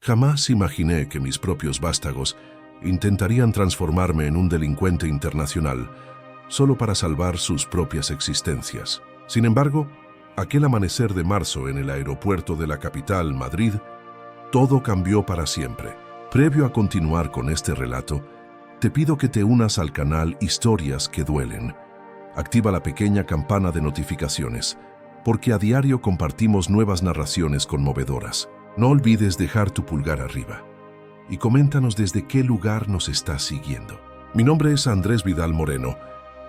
Jamás imaginé que mis propios vástagos intentarían transformarme en un delincuente internacional solo para salvar sus propias existencias. Sin embargo, aquel amanecer de marzo en el aeropuerto de la capital, Madrid, todo cambió para siempre. Previo a continuar con este relato, te pido que te unas al canal Historias que Duelen. Activa la pequeña campana de notificaciones, porque a diario compartimos nuevas narraciones conmovedoras. No olvides dejar tu pulgar arriba y coméntanos desde qué lugar nos estás siguiendo. Mi nombre es Andrés Vidal Moreno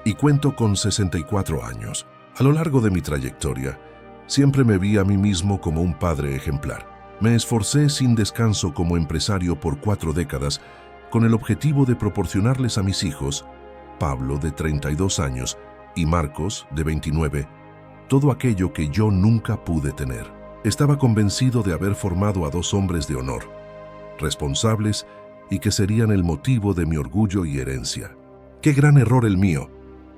y cuento con 64 años. A lo largo de mi trayectoria, siempre me vi a mí mismo como un padre ejemplar. Me esforcé sin descanso como empresario por 4 décadas con el objetivo de proporcionarles a mis hijos, Pablo, de 32 años, y Marcos, de 29, todo aquello que yo nunca pude tener. Estaba convencido de haber formado a 2 hombres de honor, responsables y que serían el motivo de mi orgullo y herencia. ¡Qué gran error el mío!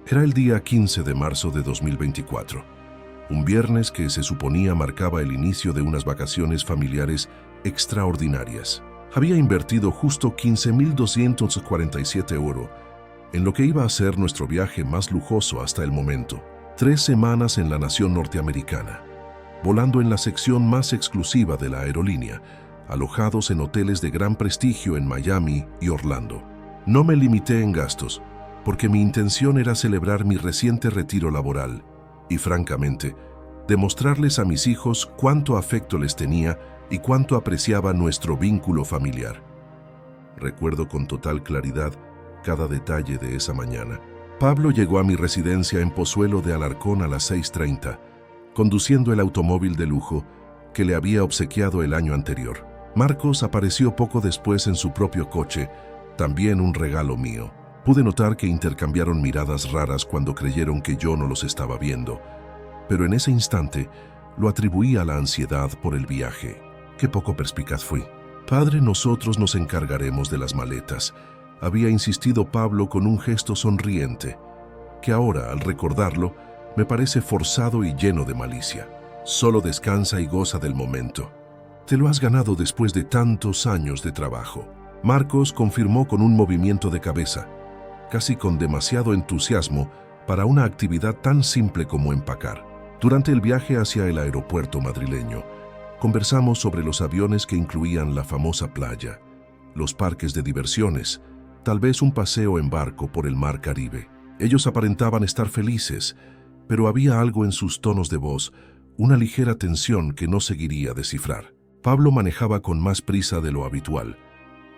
Era el día 15 de marzo de 2024, un viernes que se suponía marcaba el inicio de unas vacaciones familiares extraordinarias. Había invertido justo 15.247 euros en lo que iba a ser nuestro viaje más lujoso hasta el momento. 3 semanas en la nación norteamericana, volando en la sección más exclusiva de la aerolínea, alojados en hoteles de gran prestigio en Miami y Orlando. No me limité en gastos, porque mi intención era celebrar mi reciente retiro laboral y, francamente, demostrarles a mis hijos cuánto afecto les tenía y cuánto apreciaba nuestro vínculo familiar. Recuerdo con total claridad cada detalle de esa mañana. Pablo llegó a mi residencia en Pozuelo de Alarcón a las 6:30, conduciendo el automóvil de lujo que le había obsequiado el año anterior. Marcos apareció poco después en su propio coche, también un regalo mío. Pude notar que intercambiaron miradas raras cuando creyeron que yo no los estaba viendo, pero en ese instante lo atribuí a la ansiedad por el viaje. Qué poco perspicaz fui. Padre, nosotros nos encargaremos de las maletas, había insistido Pablo con un gesto sonriente, que ahora, al recordarlo, me parece forzado y lleno de malicia. Solo descansa y goza del momento. Te lo has ganado después de tantos años de trabajo. Marcos confirmó con un movimiento de cabeza, casi con demasiado entusiasmo para una actividad tan simple como empacar. Durante el viaje hacia el aeropuerto madrileño, conversamos sobre los aviones que incluían la famosa playa, los parques de diversiones, tal vez un paseo en barco por el mar Caribe. Ellos aparentaban estar felices, pero había algo en sus tonos de voz, una ligera tensión que no seguiría descifrar. Pablo manejaba con más prisa de lo habitual,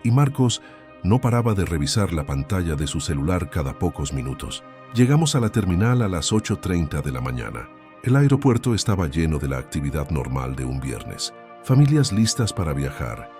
y Marcos no paraba de revisar la pantalla de su celular cada pocos minutos. Llegamos a la terminal a las 8:30 de la mañana. El aeropuerto estaba lleno de la actividad normal de un viernes. Familias listas para viajar,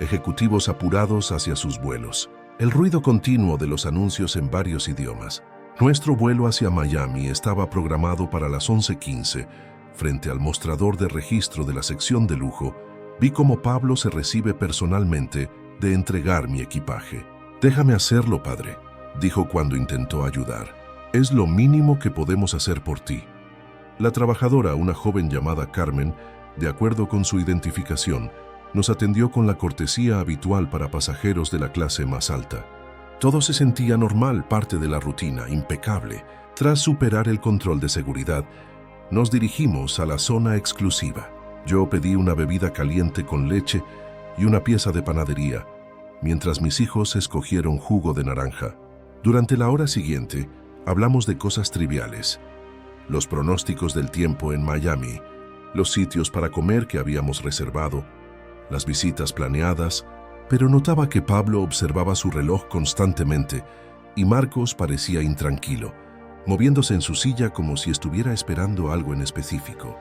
ejecutivos apurados hacia sus vuelos, el ruido continuo de los anuncios en varios idiomas. Nuestro vuelo hacia Miami estaba programado para las 11:15. Frente al mostrador de registro de la sección de lujo, vi cómo Pablo se recibe personalmente de entregar mi equipaje. «Déjame hacerlo, padre», dijo cuando intentó ayudar. «Es lo mínimo que podemos hacer por ti». La trabajadora, una joven llamada Carmen, de acuerdo con su identificación, nos atendió con la cortesía habitual para pasajeros de la clase más alta. Todo se sentía normal, parte de la rutina, impecable. Tras superar el control de seguridad, nos dirigimos a la zona exclusiva. Yo pedí una bebida caliente con leche y una pieza de panadería, mientras mis hijos escogieron jugo de naranja. Durante la hora siguiente, hablamos de cosas triviales: los pronósticos del tiempo en Miami, los sitios para comer que habíamos reservado, las visitas planeadas, pero notaba que Pablo observaba su reloj constantemente y Marcos parecía intranquilo, moviéndose en su silla como si estuviera esperando algo en específico.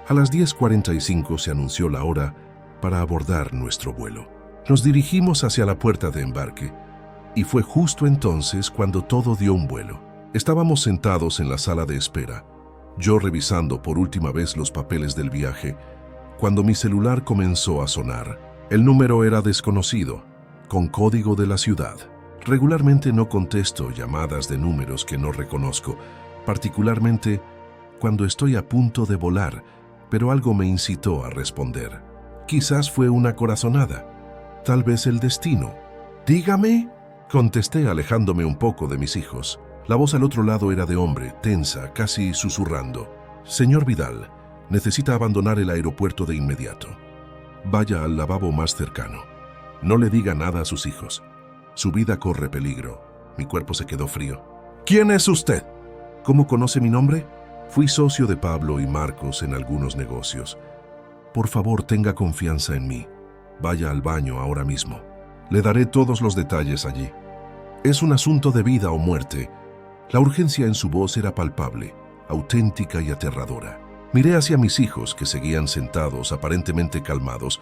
A las 10:45 se anunció la hora para abordar nuestro vuelo. Nos dirigimos hacia la puerta de embarque y fue justo entonces cuando todo dio un vuelo. Estábamos sentados en la sala de espera, yo revisando por última vez los papeles del viaje, cuando mi celular comenzó a sonar. El número era desconocido, con código de la ciudad. Regularmente no contesto llamadas de números que no reconozco, particularmente cuando estoy a punto de volar, pero algo me incitó a responder. Quizás fue una corazonada. Tal vez el destino. «Dígame», contesté alejándome un poco de mis hijos. La voz al otro lado era de hombre, tensa, casi susurrando. «Señor Vidal, necesita abandonar el aeropuerto de inmediato. Vaya al lavabo más cercano. No le diga nada a sus hijos. Su vida corre peligro». Mi cuerpo se quedó frío. «¿Quién es usted?» «¿Cómo conoce mi nombre?» «Fui socio de Pablo y Marcos en algunos negocios. Por favor, tenga confianza en mí. Vaya al baño ahora mismo. Le daré todos los detalles allí. Es un asunto de vida o muerte». La urgencia en su voz era palpable, auténtica y aterradora. Miré hacia mis hijos, que seguían sentados, aparentemente calmados,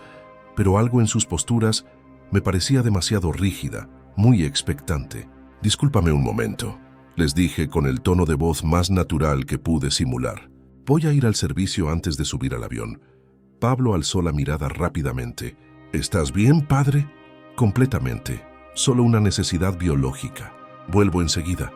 pero algo en sus posturas me parecía demasiado rígida, muy expectante. «Discúlpame un momento», les dije con el tono de voz más natural que pude simular. «Voy a ir al servicio antes de subir al avión». Pablo alzó la mirada rápidamente. «¿Estás bien, padre?» «Completamente. Solo una necesidad biológica. Vuelvo enseguida».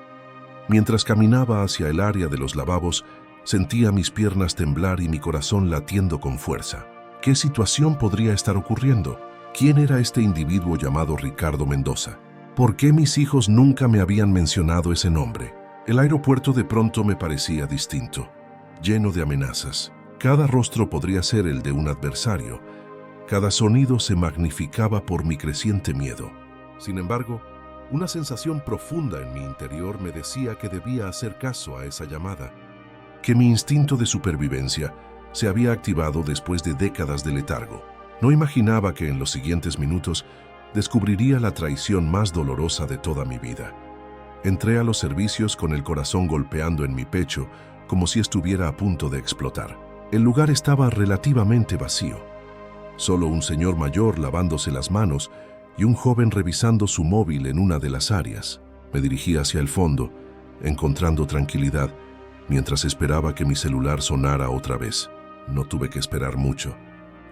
Mientras caminaba hacia el área de los lavabos, sentía mis piernas temblar y mi corazón latiendo con fuerza. ¿Qué situación podría estar ocurriendo? ¿Quién era este individuo llamado Ricardo Mendoza? ¿Por qué mis hijos nunca me habían mencionado ese nombre? El aeropuerto de pronto me parecía distinto, lleno de amenazas. Cada rostro podría ser el de un adversario. Cada sonido se magnificaba por mi creciente miedo. Sin embargo, una sensación profunda en mi interior me decía que debía hacer caso a esa llamada, que mi instinto de supervivencia se había activado después de décadas de letargo. No imaginaba que en los siguientes minutos descubriría la traición más dolorosa de toda mi vida. Entré a los servicios con el corazón golpeando en mi pecho, como si estuviera a punto de explotar. El lugar estaba relativamente vacío. Solo un señor mayor lavándose las manos y un joven revisando su móvil en una de las áreas. Me dirigí hacia el fondo, encontrando tranquilidad, mientras esperaba que mi celular sonara otra vez. No tuve que esperar mucho.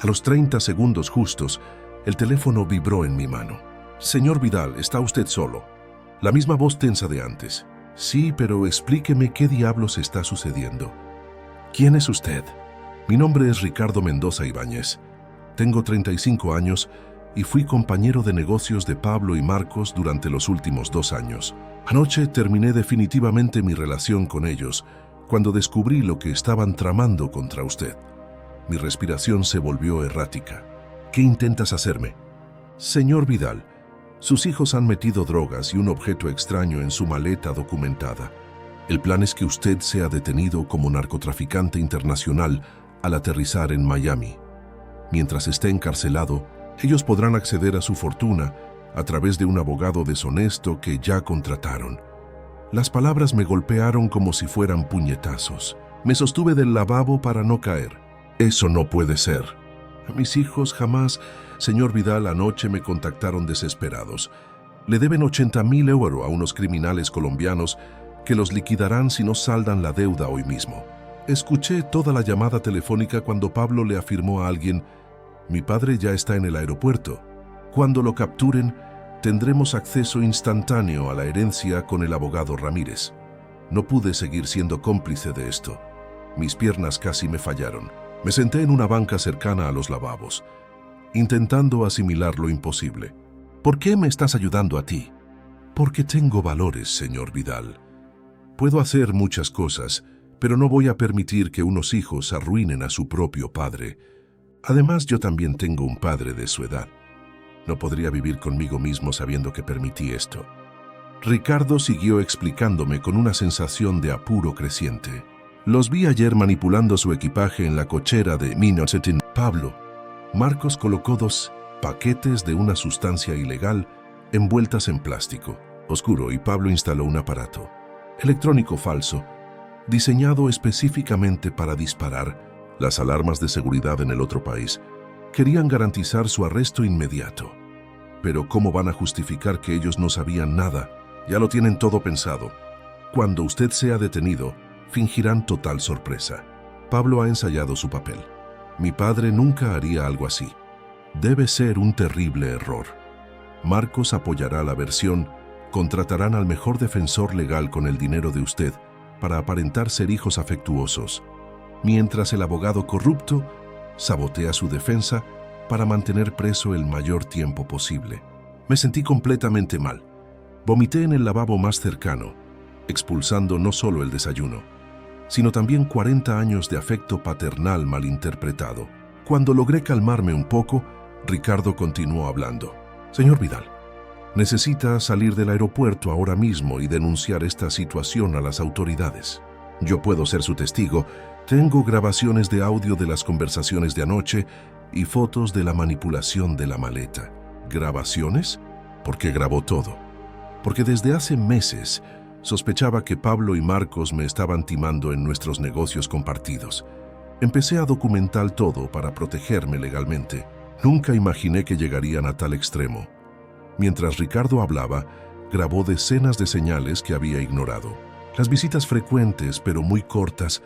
A los 30 segundos justos, el teléfono vibró en mi mano. «Señor Vidal, ¿está usted solo?» La misma voz tensa de antes. «Sí, pero explíqueme qué diablos está sucediendo». «¿Quién es usted?» «Mi nombre es Ricardo Mendoza Ibáñez. Tengo 35 años y fui compañero de negocios de Pablo y Marcos durante los últimos 2 años. Anoche terminé definitivamente mi relación con ellos cuando descubrí lo que estaban tramando contra usted». Mi respiración se volvió errática. «¿Qué intentas hacerme?» «Señor Vidal, sus hijos han metido drogas y un objeto extraño en su maleta documentada. El plan es que usted sea detenido como narcotraficante internacional al aterrizar en Miami. Mientras esté encarcelado, ellos podrán acceder a su fortuna a través de un abogado deshonesto que ya contrataron». Las palabras me golpearon como si fueran puñetazos. Me sostuve del lavabo para no caer. «Eso no puede ser». «Mis hijos jamás...» «Señor Vidal, anoche me contactaron desesperados. Le deben 80.000 euros a unos criminales colombianos que los liquidarán si no saldan la deuda hoy mismo». Escuché toda la llamada telefónica cuando Pablo le afirmó a alguien: «Mi padre ya está en el aeropuerto. Cuando lo capturen, tendremos acceso instantáneo a la herencia con el abogado Ramírez». No pude seguir siendo cómplice de esto. Mis piernas casi me fallaron. Me senté en una banca cercana a los lavabos, intentando asimilar lo imposible. «¿Por qué me estás ayudando a ti?» «Porque tengo valores, señor Vidal. Puedo hacer muchas cosas, pero no voy a permitir que unos hijos arruinen a su propio padre. Además, yo también tengo un padre de su edad. No podría vivir conmigo mismo sabiendo que permití esto». Ricardo siguió explicándome con una sensación de apuro creciente. «Los vi ayer manipulando su equipaje en la cochera de Minosetin. Pablo». Marcos colocó 2 paquetes de una sustancia ilegal envueltas en plástico oscuro y Pablo instaló un aparato electrónico falso diseñado específicamente para disparar las alarmas de seguridad en el otro país. Querían garantizar su arresto inmediato. Pero ¿cómo van a justificar que ellos no sabían nada? Ya lo tienen todo pensado. Cuando usted sea detenido, fingirán total sorpresa. Pablo ha ensayado su papel. Mi padre nunca haría algo así. Debe ser un terrible error. Marcos apoyará la versión, contratarán al mejor defensor legal con el dinero de usted para aparentar ser hijos afectuosos, mientras el abogado corrupto sabotea su defensa para mantener preso el mayor tiempo posible. Me sentí completamente mal. Vomité en el lavabo más cercano, expulsando no solo el desayuno, sino también 40 años de afecto paternal malinterpretado. Cuando logré calmarme un poco, Ricardo continuó hablando. Señor Vidal, necesita salir del aeropuerto ahora mismo y denunciar esta situación a las autoridades. Yo puedo ser su testigo. Tengo grabaciones de audio de las conversaciones de anoche y fotos de la manipulación de la maleta. ¿Grabaciones? ¿Por qué grabó todo? Porque desde hace meses sospechaba que Pablo y Marcos me estaban timando en nuestros negocios compartidos. Empecé a documentar todo para protegerme legalmente. Nunca imaginé que llegarían a tal extremo. Mientras Ricardo hablaba, grabó decenas de señales que había ignorado. Las visitas frecuentes, pero muy cortas,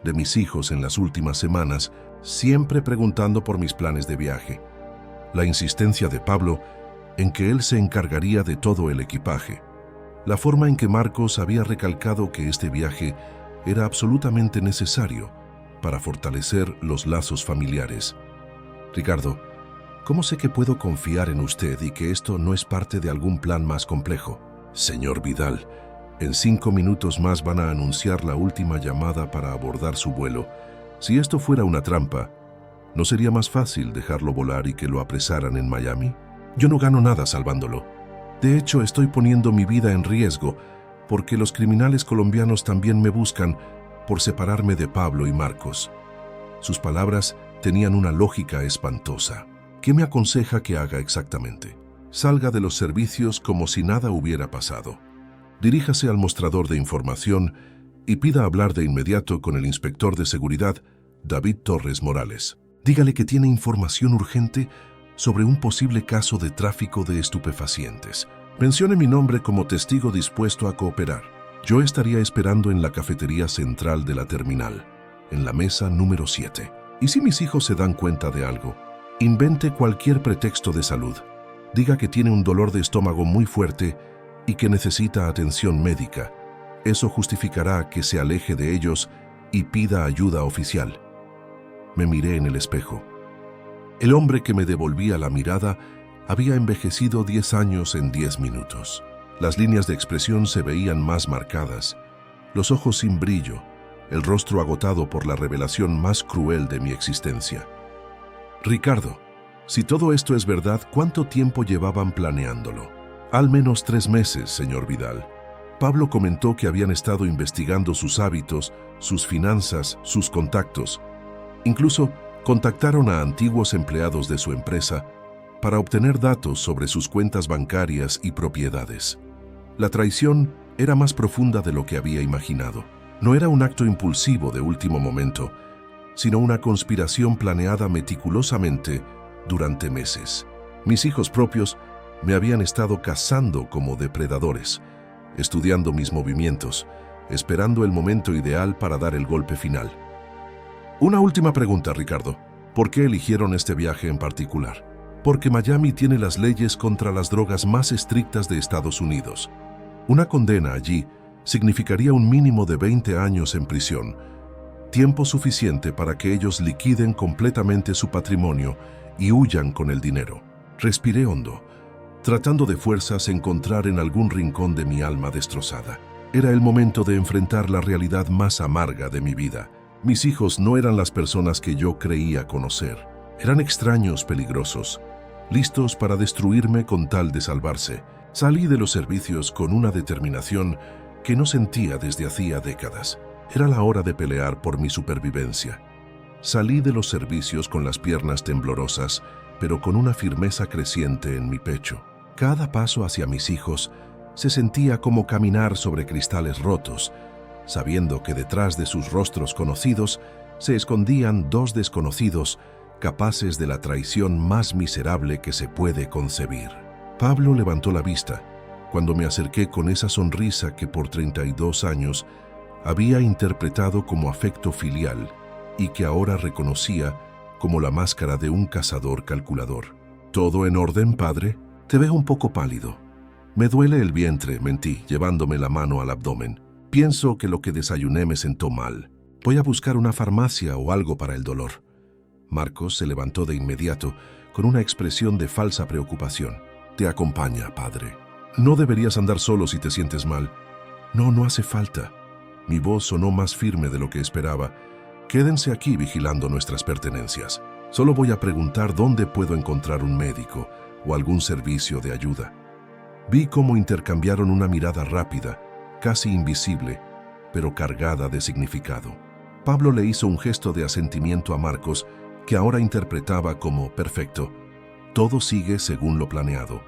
de mis hijos en las últimas semanas, siempre preguntando por mis planes de viaje. La insistencia de Pablo en que él se encargaría de todo el equipaje. La forma en que Marcos había recalcado que este viaje era absolutamente necesario para fortalecer los lazos familiares. Ricardo, ¿cómo sé que puedo confiar en usted y que esto no es parte de algún plan más complejo? Señor Vidal, en 5 minutos más van a anunciar la última llamada para abordar su vuelo. Si esto fuera una trampa, ¿no sería más fácil dejarlo volar y que lo apresaran en Miami? Yo no gano nada salvándolo. De hecho, estoy poniendo mi vida en riesgo porque los criminales colombianos también me buscan por separarme de Pablo y Marcos. Sus palabras tenían una lógica espantosa. ¿Qué me aconseja que haga exactamente? Salga de los servicios como si nada hubiera pasado. Diríjase al mostrador de información y pida hablar de inmediato con el inspector de seguridad, David Torres Morales. Dígale que tiene información urgente sobre un posible caso de tráfico de estupefacientes. Mencione mi nombre como testigo dispuesto a cooperar. Yo estaría esperando en la cafetería central de la terminal, en la mesa número 7. Y si mis hijos se dan cuenta de algo, invente cualquier pretexto de salud. Diga que tiene un dolor de estómago muy fuerte y que necesita atención médica. Eso justificará que se aleje de ellos y pida ayuda oficial. Me miré en el espejo. El hombre que me devolvía la mirada había envejecido 10 años en 10 minutos. Las líneas de expresión se veían más marcadas, los ojos sin brillo, el rostro agotado por la revelación más cruel de mi existencia. Ricardo, si todo esto es verdad, ¿cuánto tiempo llevaban planeándolo? Al menos 3 meses, señor Vidal. Pablo comentó que habían estado investigando sus hábitos, sus finanzas, sus contactos. Incluso contactaron a antiguos empleados de su empresa para obtener datos sobre sus cuentas bancarias y propiedades. La traición era más profunda de lo que había imaginado. No era un acto impulsivo de último momento, sino una conspiración planeada meticulosamente durante meses. Mis hijos propios me habían estado cazando como depredadores, estudiando mis movimientos, esperando el momento ideal para dar el golpe final. Una última pregunta, Ricardo. ¿Por qué eligieron este viaje en particular? Porque Miami tiene las leyes contra las drogas más estrictas de Estados Unidos. Una condena allí significaría un mínimo de 20 años en prisión, tiempo suficiente para que ellos liquiden completamente su patrimonio y huyan con el dinero. Respiré hondo, tratando de fuerzas encontrar en algún rincón de mi alma destrozada. Era el momento de enfrentar la realidad más amarga de mi vida. Mis hijos no eran las personas que yo creía conocer. Eran extraños peligrosos, listos para destruirme con tal de salvarse. Salí de los servicios con una determinación que no sentía desde hacía décadas. Era la hora de pelear por mi supervivencia. Salí de los servicios con las piernas temblorosas, pero con una firmeza creciente en mi pecho. Cada paso hacia mis hijos se sentía como caminar sobre cristales rotos, sabiendo que detrás de sus rostros conocidos se escondían 2 desconocidos capaces de la traición más miserable que se puede concebir. Pablo levantó la vista cuando me acerqué con esa sonrisa que por 32 años había interpretado como afecto filial y que ahora reconocía como la máscara de un cazador calculador. ¿Todo en orden, padre? Te veo un poco pálido. Me duele el vientre, mentí, llevándome la mano al abdomen. Pienso que lo que desayuné me sentó mal. Voy a buscar una farmacia o algo para el dolor. Marcos se levantó de inmediato, con una expresión de falsa preocupación. Te acompaña, padre. No deberías andar solo si te sientes mal. No, no hace falta. Mi voz sonó más firme de lo que esperaba. Quédense aquí vigilando nuestras pertenencias. Solo voy a preguntar dónde puedo encontrar un médico o algún servicio de ayuda. Vi cómo intercambiaron una mirada rápida, casi invisible, pero cargada de significado. Pablo le hizo un gesto de asentimiento a Marcos, que ahora interpretaba como perfecto. Todo sigue según lo planeado.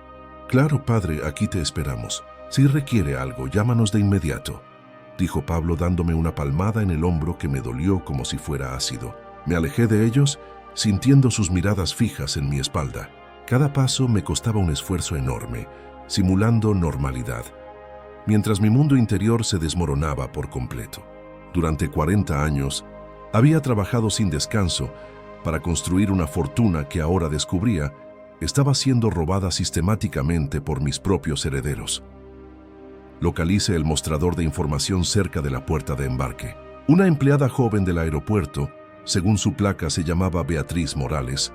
Claro, padre, aquí te esperamos. Si requiere algo, llámanos de inmediato, dijo Pablo dándome una palmada en el hombro que me dolió como si fuera ácido. Me alejé de ellos, sintiendo sus miradas fijas en mi espalda. Cada paso me costaba un esfuerzo enorme, simulando normalidad, mientras mi mundo interior se desmoronaba por completo. Durante 40 años, había trabajado sin descanso para construir una fortuna que ahora descubría estaba siendo robada sistemáticamente por mis propios herederos. Localicé el mostrador de información cerca de la puerta de embarque. Una empleada joven del aeropuerto, según su placa se llamaba Beatriz Morales,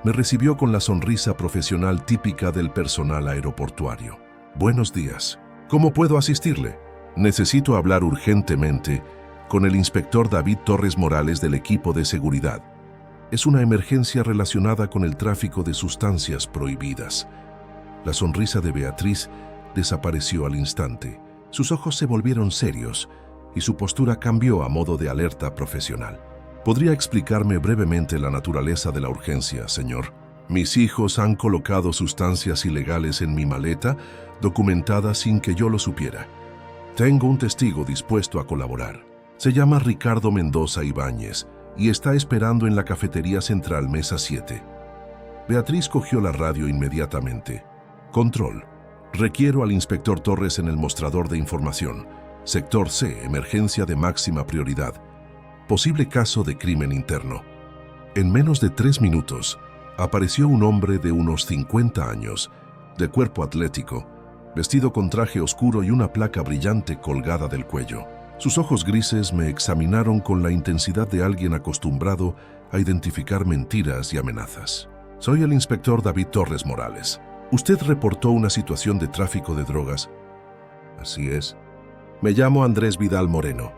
me recibió con la sonrisa profesional típica del personal aeroportuario. Buenos días. ¿Cómo puedo asistirle? Necesito hablar urgentemente con el inspector David Torres Morales del equipo de seguridad. Es una emergencia relacionada con el tráfico de sustancias prohibidas. La sonrisa de Beatriz desapareció al instante. Sus ojos se volvieron serios y su postura cambió a modo de alerta profesional. ¿Podría explicarme brevemente la naturaleza de la urgencia, señor? Mis hijos han colocado sustancias ilegales en mi maleta, documentadas sin que yo lo supiera. Tengo un testigo dispuesto a colaborar. Se llama Ricardo Mendoza Ibáñez y está esperando en la cafetería central mesa 7. Beatriz cogió la radio inmediatamente. Control. Requiero al inspector Torres en el mostrador de información. Sector C, emergencia de máxima prioridad. Posible caso de crimen interno. En menos de 3 minutos, apareció un hombre de unos 50 años, de cuerpo atlético, vestido con traje oscuro y una placa brillante colgada del cuello. Sus ojos grises me examinaron con la intensidad de alguien acostumbrado a identificar mentiras y amenazas. Soy el inspector David Torres Morales. ¿Usted reportó una situación de tráfico de drogas? Así es. Me llamo Andrés Vidal Moreno,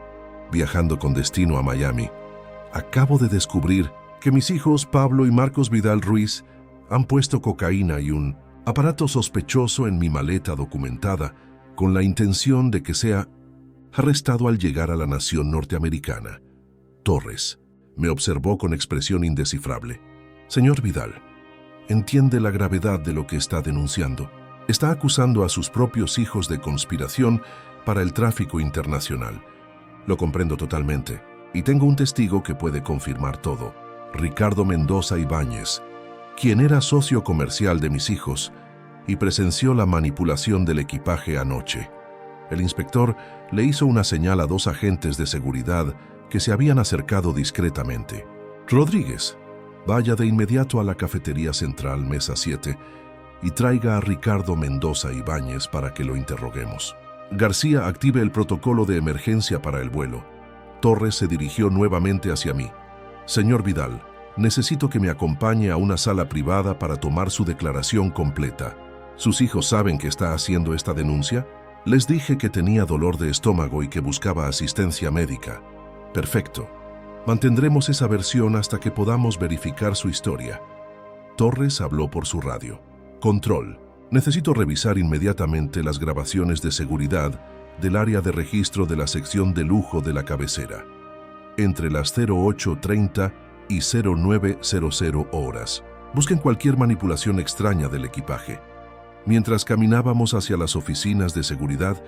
viajando con destino a Miami. Acabo de descubrir que mis hijos Pablo y Marcos Vidal Ruiz han puesto cocaína y un aparato sospechoso en mi maleta documentada con la intención de que sea arrestado al llegar a la nación norteamericana. Torres me observó con expresión indescifrable. Señor Vidal, entiende la gravedad de lo que está denunciando. Está acusando a sus propios hijos de conspiración para el tráfico internacional. Lo comprendo totalmente, y tengo un testigo que puede confirmar todo. Ricardo Mendoza Ibáñez, quien era socio comercial de mis hijos y presenció la manipulación del equipaje anoche. El inspector le hizo una señal a 2 agentes de seguridad que se habían acercado discretamente. Rodríguez, vaya de inmediato a la cafetería central mesa 7 y traiga a Ricardo Mendoza Ibáñez para que lo interroguemos. García, active el protocolo de emergencia para el vuelo. Torres se dirigió nuevamente hacia mí. Señor Vidal, necesito que me acompañe a una sala privada para tomar su declaración completa. ¿Sus hijos saben que está haciendo esta denuncia? Les dije que tenía dolor de estómago y que buscaba asistencia médica. Perfecto. Mantendremos esa versión hasta que podamos verificar su historia. Torres habló por su radio. Control. Necesito revisar inmediatamente las grabaciones de seguridad del área de registro de la sección de lujo de la cabecera, entre las 08:30 y 09:00 horas. Busquen cualquier manipulación extraña del equipaje. Mientras caminábamos hacia las oficinas de seguridad,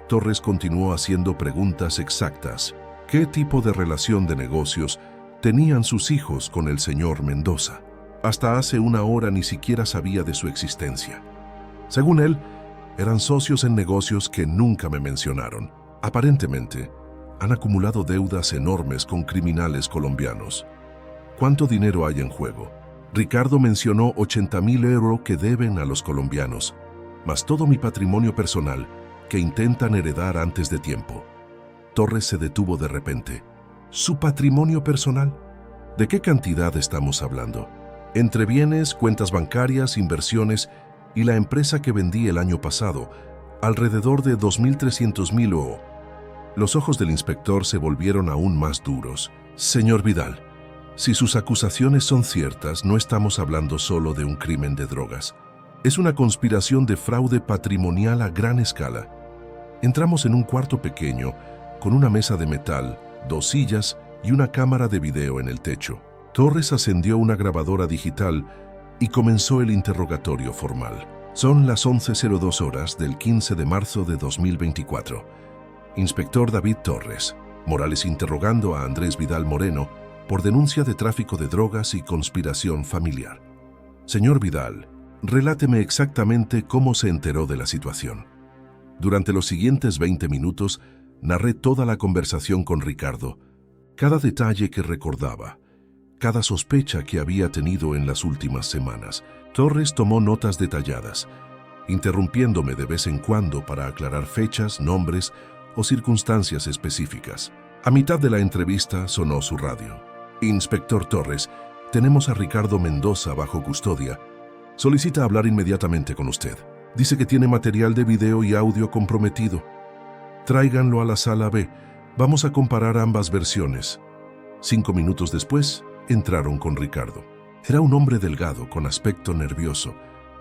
Torres continuó haciendo preguntas exactas. ¿Qué tipo de relación de negocios tenían sus hijos con el señor Mendoza? Hasta hace 1 hora ni siquiera sabía de su existencia. Según él, eran socios en negocios que nunca me mencionaron. Aparentemente, han acumulado deudas enormes con criminales colombianos. ¿Cuánto dinero hay en juego? Ricardo mencionó 80.000 euros que deben a los colombianos, más todo mi patrimonio personal que intentan heredar antes de tiempo. Torres se detuvo de repente. ¿Su patrimonio personal? ¿De qué cantidad estamos hablando? Entre bienes, cuentas bancarias, inversiones y la empresa que vendí el año pasado, alrededor de 2.300.000 o... Los ojos del inspector se volvieron aún más duros. Señor Vidal, si sus acusaciones son ciertas, no estamos hablando solo de un crimen de drogas. Es una conspiración de fraude patrimonial a gran escala. Entramos en un cuarto pequeño, con una mesa de metal, 2 sillas y una cámara de video en el techo. Torres ascendió una grabadora digital y comenzó el interrogatorio formal. Son las 11:02 horas del 15 de marzo de 2024. Inspector David Torres. Morales interrogando a Andrés Vidal Moreno por denuncia de tráfico de drogas y conspiración familiar. Señor Vidal, reláteme exactamente cómo se enteró de la situación. Durante los siguientes 20 minutos, narré toda la conversación con Ricardo, cada detalle que recordaba, cada sospecha que había tenido en las últimas semanas. Torres tomó notas detalladas, interrumpiéndome de vez en cuando para aclarar fechas, nombres o circunstancias específicas. A mitad de la entrevista sonó su radio. Inspector Torres, tenemos a Ricardo Mendoza bajo custodia. Solicita hablar inmediatamente con usted. Dice que tiene material de video y audio comprometido. Tráiganlo a la sala B. Vamos a comparar ambas versiones. 5 minutos después, entraron con Ricardo. Era un hombre delgado, con aspecto nervioso,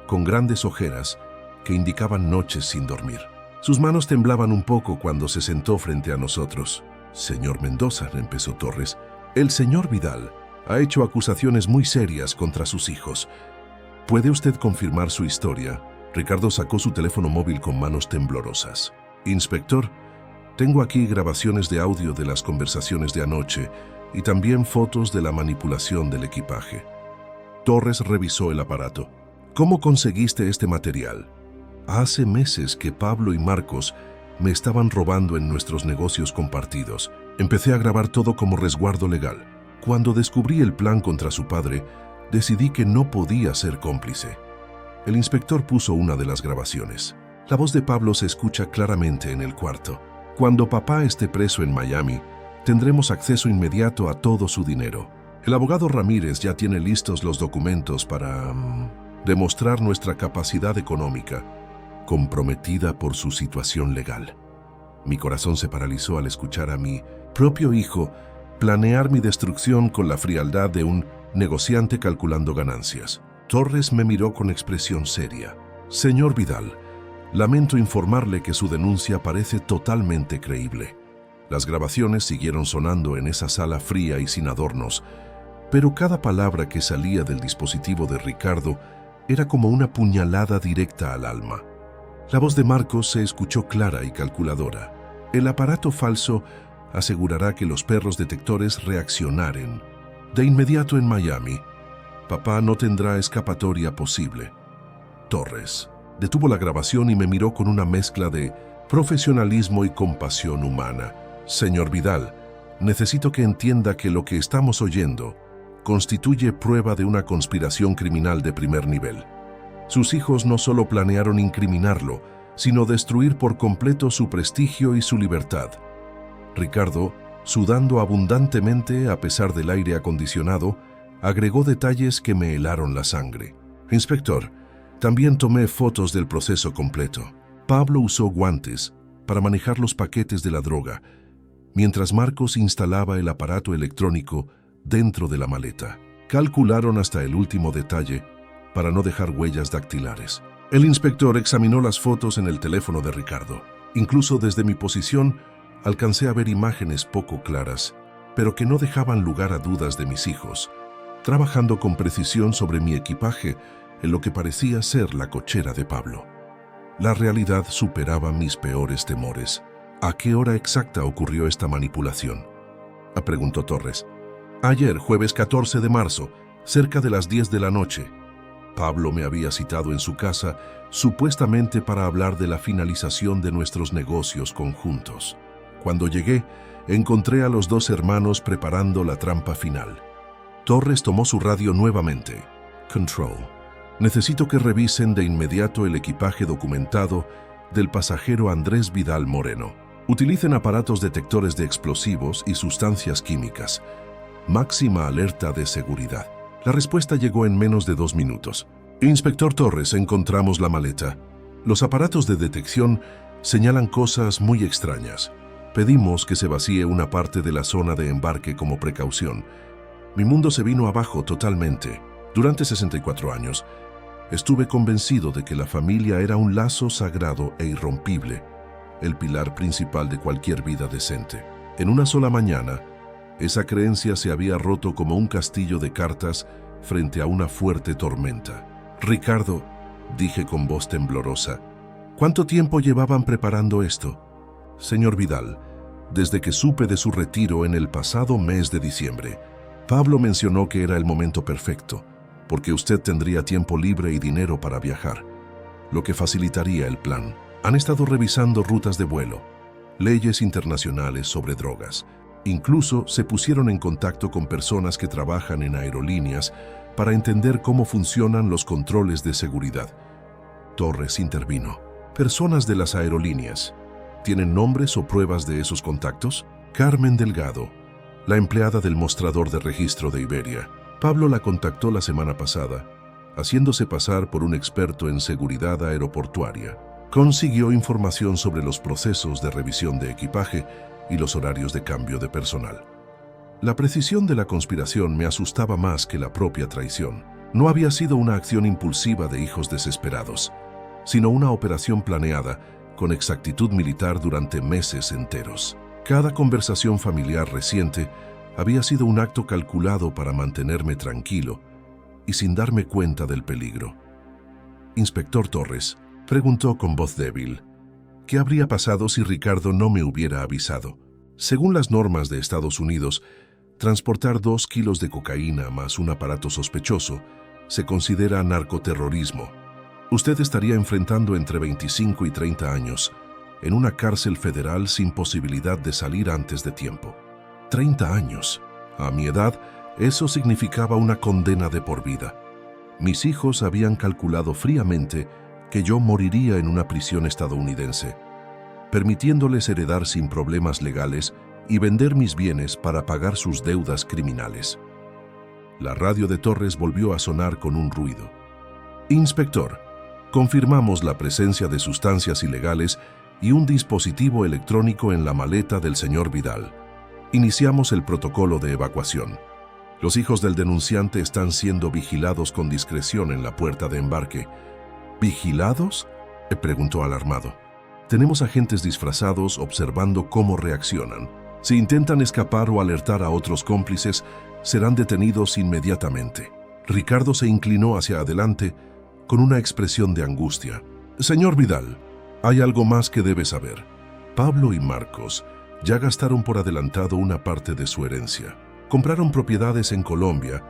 con grandes ojeras que indicaban noches sin dormir. Sus manos temblaban un poco cuando se sentó frente a nosotros. Señor Mendoza, empezó Torres, el señor Vidal ha hecho acusaciones muy serias contra sus hijos. ¿Puede usted confirmar su historia? Ricardo sacó su teléfono móvil con manos temblorosas. Inspector, tengo aquí grabaciones de audio de las conversaciones de anoche y también fotos de la manipulación del equipaje. Torres revisó el aparato. ¿Cómo conseguiste este material? Hace meses que Pablo y Marcos me estaban robando en nuestros negocios compartidos. Empecé a grabar todo como resguardo legal. Cuando descubrí el plan contra su padre, decidí que no podía ser cómplice. El inspector puso una de las grabaciones. La voz de Pablo se escucha claramente en el cuarto. Cuando papá esté preso en Miami, tendremos acceso inmediato a todo su dinero. El abogado Ramírez ya tiene listos los documentos para demostrar nuestra capacidad económica, comprometida por su situación legal. Mi corazón se paralizó al escuchar a mi propio hijo planear mi destrucción con la frialdad de un negociante calculando ganancias. Torres me miró con expresión seria. Señor Vidal, lamento informarle que su denuncia parece totalmente creíble. Las grabaciones siguieron sonando en esa sala fría y sin adornos, pero cada palabra que salía del dispositivo de Ricardo era como una puñalada directa al alma. La voz de Marcos se escuchó clara y calculadora. El aparato falso asegurará que los perros detectores reaccionaren. De inmediato en Miami, papá no tendrá escapatoria posible. Torres detuvo la grabación y me miró con una mezcla de profesionalismo y compasión humana. Señor Vidal, necesito que entienda que lo que estamos oyendo constituye prueba de una conspiración criminal de primer nivel. Sus hijos no solo planearon incriminarlo, sino destruir por completo su prestigio y su libertad. Ricardo, sudando abundantemente a pesar del aire acondicionado, agregó detalles que me helaron la sangre. Inspector, también tomé fotos del proceso completo. Pablo usó guantes para manejar los paquetes de la droga, mientras Marcos instalaba el aparato electrónico dentro de la maleta. Calcularon hasta el último detalle para no dejar huellas dactilares. El inspector examinó las fotos en el teléfono de Ricardo. Incluso desde mi posición, alcancé a ver imágenes poco claras, pero que no dejaban lugar a dudas de mis hijos, trabajando con precisión sobre mi equipaje en lo que parecía ser la cochera de Pablo. La realidad superaba mis peores temores. ¿A qué hora exacta ocurrió esta manipulación?, preguntó Torres. Ayer, jueves 14 de marzo, cerca de las 10 de la noche. Pablo me había citado en su casa, supuestamente para hablar de la finalización de nuestros negocios conjuntos. Cuando llegué, encontré a los 2 hermanos preparando la trampa final. Torres tomó su radio nuevamente. Control. Necesito que revisen de inmediato el equipaje documentado del pasajero Andrés Vidal Moreno. Utilicen aparatos detectores de explosivos y sustancias químicas. Máxima alerta de seguridad. La respuesta llegó en menos de 2 minutos. Inspector Torres, encontramos la maleta. Los aparatos de detección señalan cosas muy extrañas. Pedimos que se vacíe una parte de la zona de embarque como precaución. Mi mundo se vino abajo totalmente. Durante 64 años, estuve convencido de que la familia era un lazo sagrado e irrompible, el pilar principal de cualquier vida decente. En una sola mañana, esa creencia se había roto como un castillo de cartas frente a una fuerte tormenta. Ricardo, dije con voz temblorosa, ¿cuánto tiempo llevaban preparando esto? Señor Vidal, desde que supe de su retiro en el pasado mes de diciembre. Pablo mencionó que era el momento perfecto, porque usted tendría tiempo libre y dinero para viajar, lo que facilitaría el plan. Han estado revisando rutas de vuelo, leyes internacionales sobre drogas. Incluso se pusieron en contacto con personas que trabajan en aerolíneas para entender cómo funcionan los controles de seguridad. Torres intervino. Personas de las aerolíneas. ¿Tienen nombres o pruebas de esos contactos? Carmen Delgado, la empleada del mostrador de registro de Iberia. Pablo la contactó la semana pasada, haciéndose pasar por un experto en seguridad aeroportuaria. Consiguió información sobre los procesos de revisión de equipaje y los horarios de cambio de personal. La precisión de la conspiración me asustaba más que la propia traición. No había sido una acción impulsiva de hijos desesperados, sino una operación planeada con exactitud militar durante meses enteros. Cada conversación familiar reciente había sido un acto calculado para mantenerme tranquilo y sin darme cuenta del peligro. Inspector Torres preguntó con voz débil, ¿qué habría pasado si Ricardo no me hubiera avisado? Según las normas de Estados Unidos, transportar 2 kilos de cocaína más un aparato sospechoso se considera narcoterrorismo. Usted estaría enfrentando entre 25 y 30 años en una cárcel federal sin posibilidad de salir antes de tiempo. 30 años. A mi edad, eso significaba una condena de por vida. Mis hijos habían calculado fríamente que yo moriría en una prisión estadounidense, permitiéndoles heredar sin problemas legales y vender mis bienes para pagar sus deudas criminales. La radio de Torres volvió a sonar con un ruido. Inspector, confirmamos la presencia de sustancias ilegales y un dispositivo electrónico en la maleta del señor Vidal. Iniciamos el protocolo de evacuación. Los hijos del denunciante están siendo vigilados con discreción en la puerta de embarque. ¿Vigilados?, preguntó alarmado. Tenemos agentes disfrazados observando cómo reaccionan. Si intentan escapar o alertar a otros cómplices, serán detenidos inmediatamente. Ricardo se inclinó hacia adelante con una expresión de angustia. Señor Vidal, hay algo más que debe saber. Pablo y Marcos ya gastaron por adelantado una parte de su herencia. Compraron propiedades en Colombia,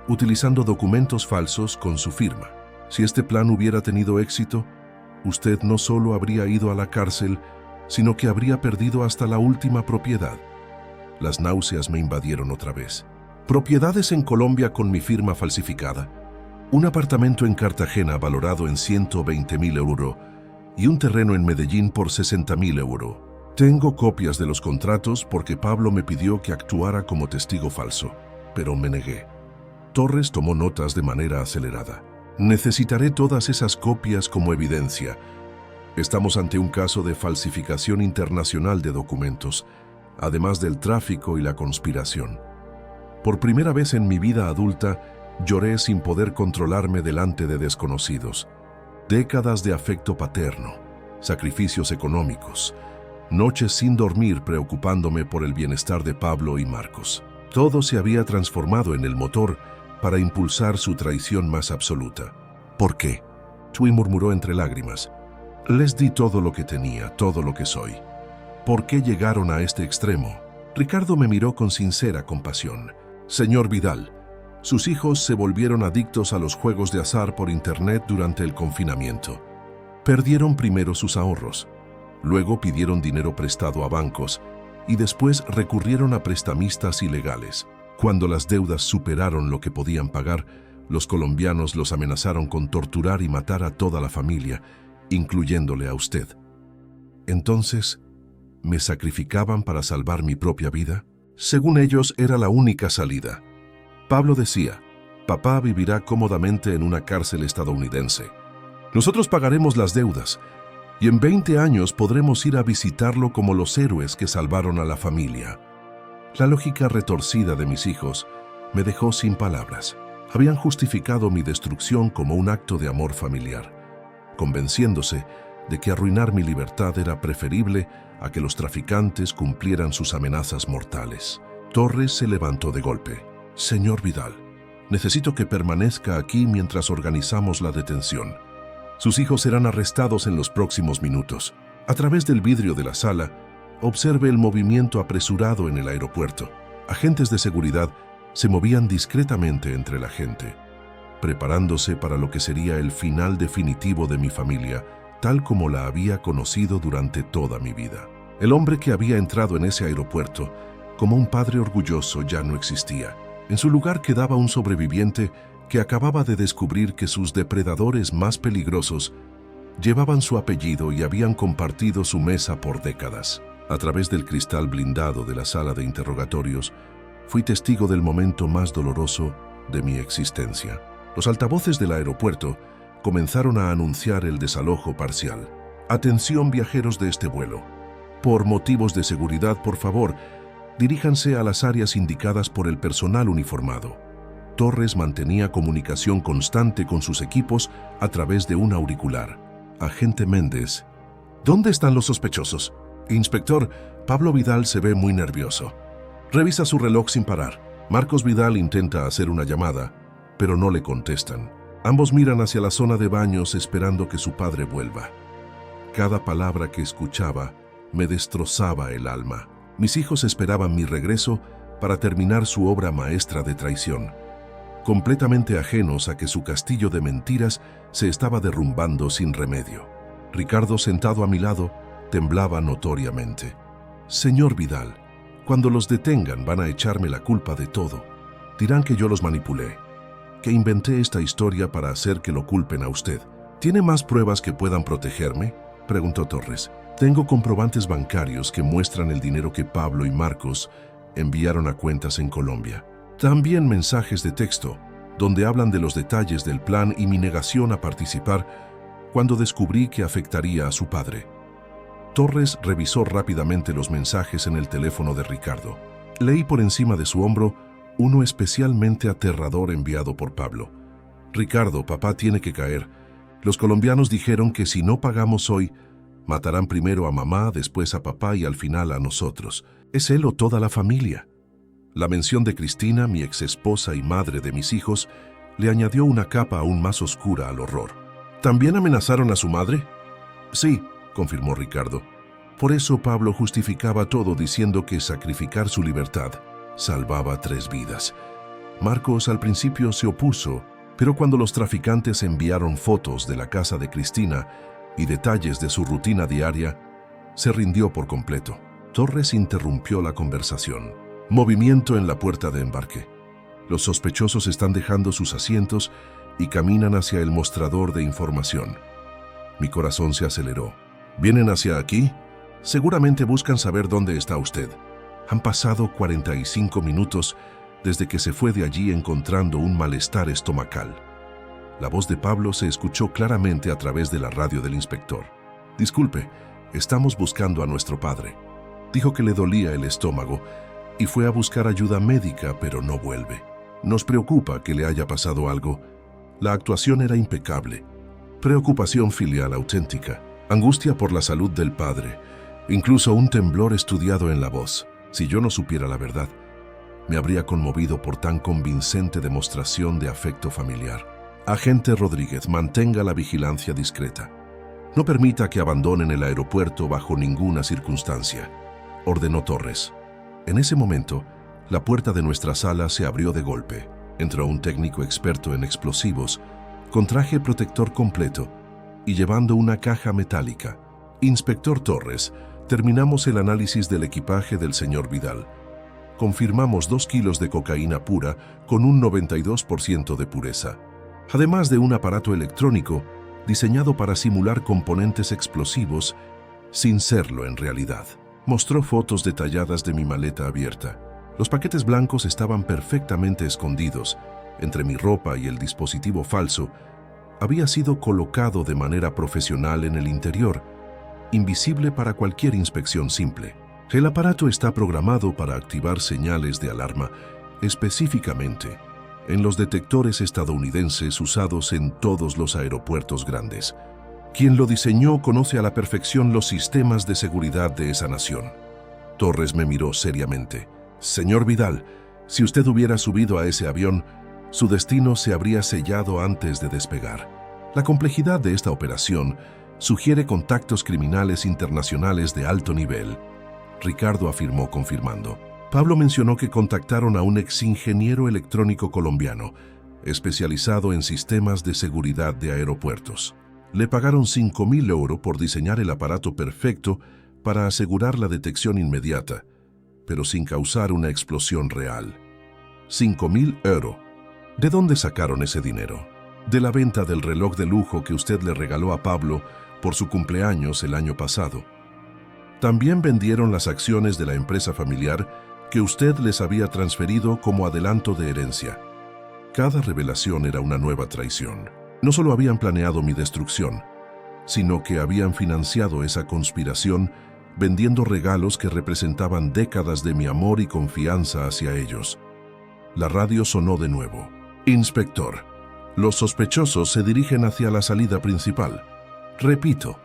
utilizando documentos falsos con su firma. Si este plan hubiera tenido éxito, usted no solo habría ido a la cárcel, sino que habría perdido hasta la última propiedad. Las náuseas me invadieron otra vez. Propiedades en Colombia con mi firma falsificada. Un apartamento en Cartagena valorado en 120.000 euros y un terreno en Medellín por 60.000 euros. Tengo copias de los contratos porque Pablo me pidió que actuara como testigo falso, pero me negué. Torres tomó notas de manera acelerada. Necesitaré todas esas copias como evidencia. Estamos ante un caso de falsificación internacional de documentos, además del tráfico y la conspiración. Por primera vez en mi vida adulta, lloré sin poder controlarme delante de desconocidos. Décadas de afecto paterno, sacrificios económicos, noches sin dormir preocupándome por el bienestar de Pablo y Marcos. Todo se había transformado en el motor para impulsar su traición más absoluta. ¿Por qué?, Chuy murmuró entre lágrimas. Les di todo lo que tenía, todo lo que soy. ¿Por qué llegaron a este extremo? Ricardo me miró con sincera compasión. Señor Vidal, sus hijos se volvieron adictos a los juegos de azar por internet durante el confinamiento. Perdieron primero sus ahorros, luego pidieron dinero prestado a bancos y después recurrieron a prestamistas ilegales. Cuando las deudas superaron lo que podían pagar, los colombianos los amenazaron con torturar y matar a toda la familia, incluyéndole a usted. Entonces, ¿me sacrificaban para salvar mi propia vida? Según ellos, era la única salida. Pablo decía, Papá vivirá cómodamente en una cárcel estadounidense. Nosotros pagaremos las deudas y en 20 años podremos ir a visitarlo como los héroes que salvaron a la familia. La lógica retorcida de mis hijos me dejó sin palabras. Habían justificado mi destrucción como un acto de amor familiar, convenciéndose de que arruinar mi libertad era preferible a que los traficantes cumplieran sus amenazas mortales. Torres se levantó de golpe. Señor Vidal, necesito que permanezca aquí mientras organizamos la detención. Sus hijos serán arrestados en los próximos minutos. A través del vidrio de la sala, observe el movimiento apresurado en el aeropuerto. Agentes de seguridad se movían discretamente entre la gente, preparándose para lo que sería el final definitivo de mi familia, tal como la había conocido durante toda mi vida. El hombre que había entrado en ese aeropuerto como un padre orgulloso ya no existía. En su lugar quedaba un sobreviviente que acababa de descubrir que sus depredadores más peligrosos llevaban su apellido y habían compartido su mesa por décadas. A través del cristal blindado de la sala de interrogatorios, fui testigo del momento más doloroso de mi existencia. Los altavoces del aeropuerto comenzaron a anunciar el desalojo parcial. Atención viajeros de este vuelo. Por motivos de seguridad, por favor, diríjanse a las áreas indicadas por el personal uniformado. Torres mantenía comunicación constante con sus equipos a través de un auricular. Agente Méndez. ¿Dónde están los sospechosos? Inspector, Pablo Vidal se ve muy nervioso. Revisa su reloj sin parar. Marcos Vidal intenta hacer una llamada, pero no le contestan. Ambos miran hacia la zona de baños esperando que su padre vuelva. Cada palabra que escuchaba me destrozaba el alma. Mis hijos esperaban mi regreso para terminar su obra maestra de traición, completamente ajenos a que su castillo de mentiras se estaba derrumbando sin remedio. Ricardo, sentado a mi lado, temblaba notoriamente. Señor Vidal, cuando los detengan van a echarme la culpa de todo. Dirán que yo los manipulé, que inventé esta historia para hacer que lo culpen a usted. ¿Tiene más pruebas que puedan protegerme?, preguntó Torres. Tengo comprobantes bancarios que muestran el dinero que Pablo y Marcos enviaron a cuentas en Colombia. También mensajes de texto, donde hablan de los detalles del plan y mi negación a participar cuando descubrí que afectaría a su padre. Torres revisó rápidamente los mensajes en el teléfono de Ricardo. Leí por encima de su hombro uno especialmente aterrador enviado por Pablo. Ricardo, papá tiene que caer. Los colombianos dijeron que si no pagamos hoy, matarán primero a mamá, después a papá y al final a nosotros. Es él o toda la familia. La mención de Cristina, mi exesposa y madre de mis hijos, le añadió una capa aún más oscura al horror. ¿También amenazaron a su madre? Sí, confirmó Ricardo. Por eso Pablo justificaba todo diciendo que sacrificar su libertad salvaba 3 vidas. Marcos al principio se opuso, pero cuando los traficantes enviaron fotos de la casa de Cristina y detalles de su rutina diaria, se rindió por completo. Torres interrumpió la conversación. Movimiento en la puerta de embarque. Los sospechosos están dejando sus asientos y caminan hacia el mostrador de información. Mi corazón se aceleró. ¿Vienen hacia aquí? Seguramente buscan saber dónde está usted. Han pasado 45 minutos desde que se fue de allí encontrando un malestar estomacal. La voz de Pablo se escuchó claramente a través de la radio del inspector. Disculpe, estamos buscando a nuestro padre. Dijo que le dolía el estómago y fue a buscar ayuda médica, pero no vuelve. Nos preocupa que le haya pasado algo. La actuación era impecable. Preocupación filial auténtica. Angustia por la salud del padre. Incluso un temblor estudiado en la voz. Si yo no supiera la verdad, me habría conmovido por tan convincente demostración de afecto familiar. Agente Rodríguez, mantenga la vigilancia discreta. No permita que abandonen el aeropuerto bajo ninguna circunstancia, ordenó Torres. En ese momento, la puerta de nuestra sala se abrió de golpe. Entró un técnico experto en explosivos, con traje protector completo y llevando una caja metálica. Inspector Torres, terminamos el análisis del equipaje del señor Vidal. Confirmamos 2 kilos de cocaína pura con un 92% de pureza, además de un aparato electrónico diseñado para simular componentes explosivos sin serlo en realidad. Mostró fotos detalladas de mi maleta abierta. Los paquetes blancos estaban perfectamente escondidos entre mi ropa y el dispositivo falso, había sido colocado de manera profesional en el interior, invisible para cualquier inspección simple. El aparato está programado para activar señales de alarma específicamente en los detectores estadounidenses usados en todos los aeropuertos grandes. Quien lo diseñó conoce a la perfección los sistemas de seguridad de esa nación. Torres me miró seriamente. Señor Vidal, si usted hubiera subido a ese avión, su destino se habría sellado antes de despegar. La complejidad de esta operación sugiere contactos criminales internacionales de alto nivel, Ricardo afirmó confirmando. Pablo mencionó que contactaron a un exingeniero electrónico colombiano, especializado en sistemas de seguridad de aeropuertos. Le pagaron 5.000 euros por diseñar el aparato perfecto para asegurar la detección inmediata, pero sin causar una explosión real. 5.000 euros. ¿De dónde sacaron ese dinero? De la venta del reloj de lujo que usted le regaló a Pablo por su cumpleaños el año pasado. También vendieron las acciones de la empresa familiar que usted les había transferido como adelanto de herencia. Cada revelación era una nueva traición. No solo habían planeado mi destrucción, sino que habían financiado esa conspiración vendiendo regalos que representaban décadas de mi amor y confianza hacia ellos. La radio sonó de nuevo. Inspector, los sospechosos se dirigen hacia la salida principal. Repito,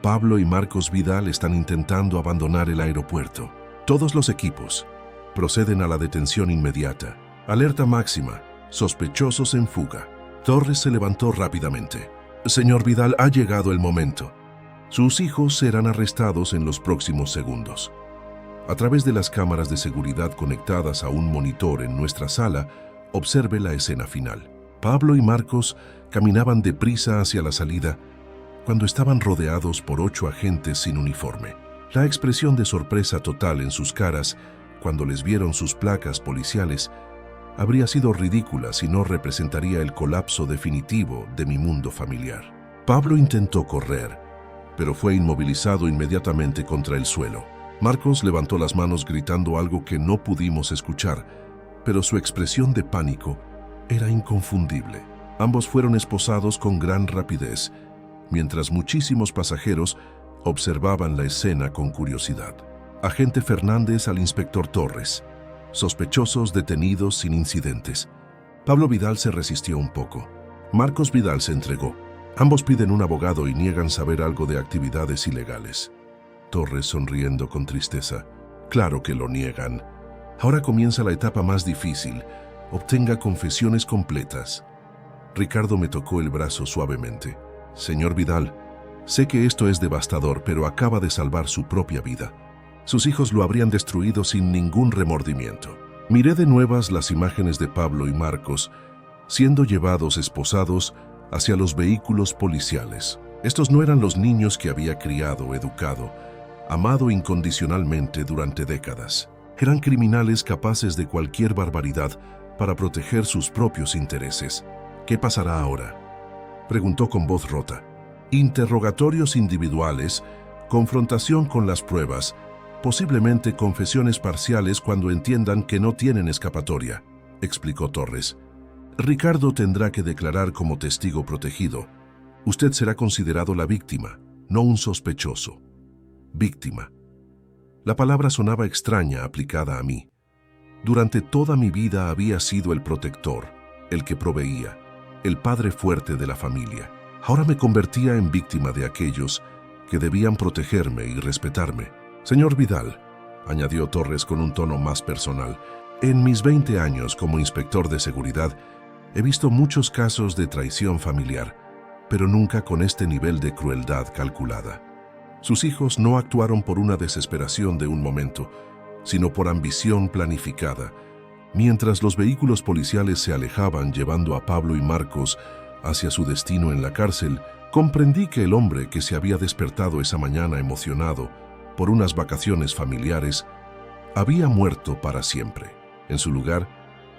Pablo y Marcos Vidal están intentando abandonar el aeropuerto. Todos los equipos proceden a la detención inmediata. Alerta máxima, sospechosos en fuga. Torres se levantó rápidamente. Señor Vidal, ha llegado el momento. Sus hijos serán arrestados en los próximos segundos. A través de las cámaras de seguridad conectadas a un monitor en nuestra sala, observe la escena final. Pablo y Marcos caminaban deprisa hacia la salida cuando estaban rodeados por 8 agentes sin uniforme. La expresión de sorpresa total en sus caras cuando les vieron sus placas policiales habría sido ridícula si no representaría el colapso definitivo de mi mundo familiar. Pablo intentó correr, pero fue inmovilizado inmediatamente contra el suelo. Marcos levantó las manos gritando algo que no pudimos escuchar, pero su expresión de pánico era inconfundible. Ambos fueron esposados con gran rapidez, mientras muchísimos pasajeros observaban la escena con curiosidad. Agente Fernández al inspector Torres. Sospechosos detenidos sin incidentes. Pablo Vidal se resistió un poco. Marcos Vidal se entregó. Ambos piden un abogado y niegan saber algo de actividades ilegales. Torres sonriendo con tristeza. Claro que lo niegan. Ahora comienza la etapa más difícil. Obtenga confesiones completas. Ricardo me tocó el brazo suavemente. Señor Vidal, sé que esto es devastador, pero acaba de salvar su propia vida. Sus hijos lo habrían destruido sin ningún remordimiento. Miré de nuevas las imágenes de Pablo y Marcos, siendo llevados esposados hacia los vehículos policiales. Estos no eran los niños que había criado, educado, amado incondicionalmente durante décadas. Eran criminales capaces de cualquier barbaridad para proteger sus propios intereses. ¿Qué pasará ahora?, preguntó con voz rota. Interrogatorios individuales, confrontación con las pruebas, posiblemente confesiones parciales cuando entiendan que no tienen escapatoria, explicó Torres. Ricardo tendrá que declarar como testigo protegido. Usted será considerado la víctima, no un sospechoso. Víctima. La palabra sonaba extraña aplicada a mí. Durante toda mi vida había sido el protector, el que proveía, el padre fuerte de la familia. Ahora me convertía en víctima de aquellos que debían protegerme y respetarme. Señor Vidal, añadió Torres con un tono más personal, en mis 20 años como inspector de seguridad he visto muchos casos de traición familiar, pero nunca con este nivel de crueldad calculada. Sus hijos no actuaron por una desesperación de un momento, sino por ambición planificada. Mientras los vehículos policiales se alejaban llevando a Pablo y Marcos hacia su destino en la cárcel, comprendí que el hombre que se había despertado esa mañana emocionado por unas vacaciones familiares había muerto para siempre. En su lugar,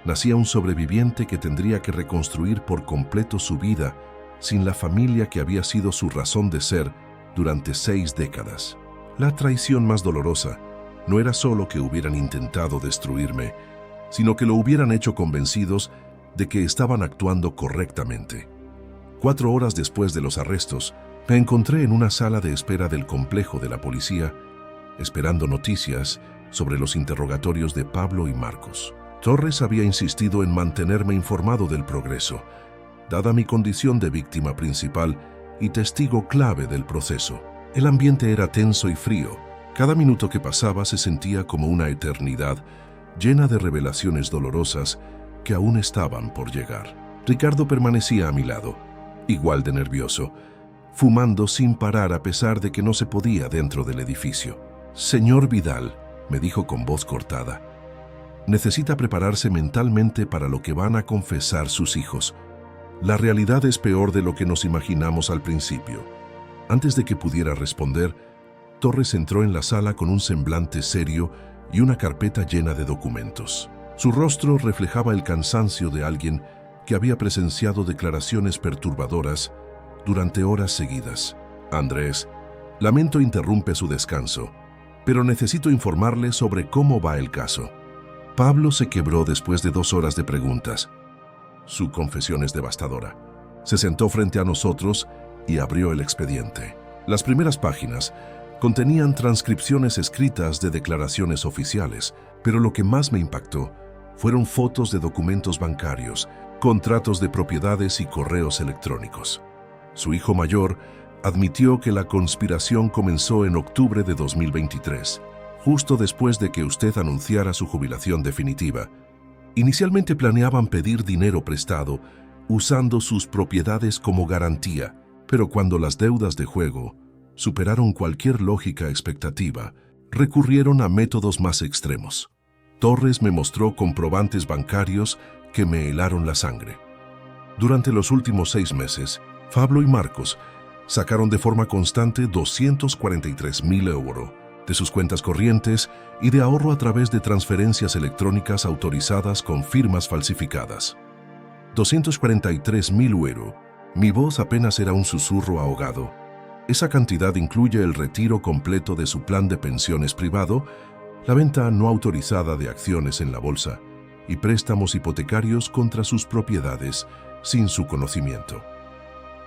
nacía un sobreviviente que tendría que reconstruir por completo su vida sin la familia que había sido su razón de ser durante 6 décadas. La traición más dolorosa no era solo que hubieran intentado destruirme, sino que lo hubieran hecho convencidos de que estaban actuando correctamente. 4 horas después de los arrestos, me encontré en una sala de espera del complejo de la policía, esperando noticias sobre los interrogatorios de Pablo y Marcos. Torres había insistido en mantenerme informado del progreso, dada mi condición de víctima principal y testigo clave del proceso. El ambiente era tenso y frío. Cada minuto que pasaba se sentía como una eternidad, llena de revelaciones dolorosas que aún estaban por llegar. Ricardo permanecía a mi lado, igual de nervioso, fumando sin parar a pesar de que no se podía dentro del edificio. «Señor Vidal», me dijo con voz cortada, «necesita prepararse mentalmente para lo que van a confesar sus hijos. La realidad es peor de lo que nos imaginamos al principio». Antes de que pudiera responder, Torres entró en la sala con un semblante serio y una carpeta llena de documentos. Su rostro reflejaba el cansancio de alguien que había presenciado declaraciones perturbadoras durante horas seguidas. «Andrés, lamento interrumpe su descanso, pero necesito informarle sobre cómo va el caso». Pablo se quebró después de 2 horas de preguntas. Su confesión es devastadora. Se sentó frente a nosotros y abrió el expediente. Las primeras páginas contenían transcripciones escritas de declaraciones oficiales, pero lo que más me impactó fueron fotos de documentos bancarios, contratos de propiedades y correos electrónicos. Su hijo mayor admitió que la conspiración comenzó en octubre de 2023, justo después de que usted anunciara su jubilación definitiva. Inicialmente planeaban pedir dinero prestado usando sus propiedades como garantía, pero cuando las deudas de juego superaron cualquier lógica expectativa, recurrieron a métodos más extremos. Torres me mostró comprobantes bancarios que me helaron la sangre. Durante los últimos 6 meses, Pablo y Marcos sacaron de forma constante 243.000 euros de sus cuentas corrientes y de ahorro a través de transferencias electrónicas autorizadas con firmas falsificadas. 243.000 euros. Mi voz apenas era un susurro ahogado. Esa cantidad incluye el retiro completo de su plan de pensiones privado, la venta no autorizada de acciones en la bolsa y préstamos hipotecarios contra sus propiedades sin su conocimiento.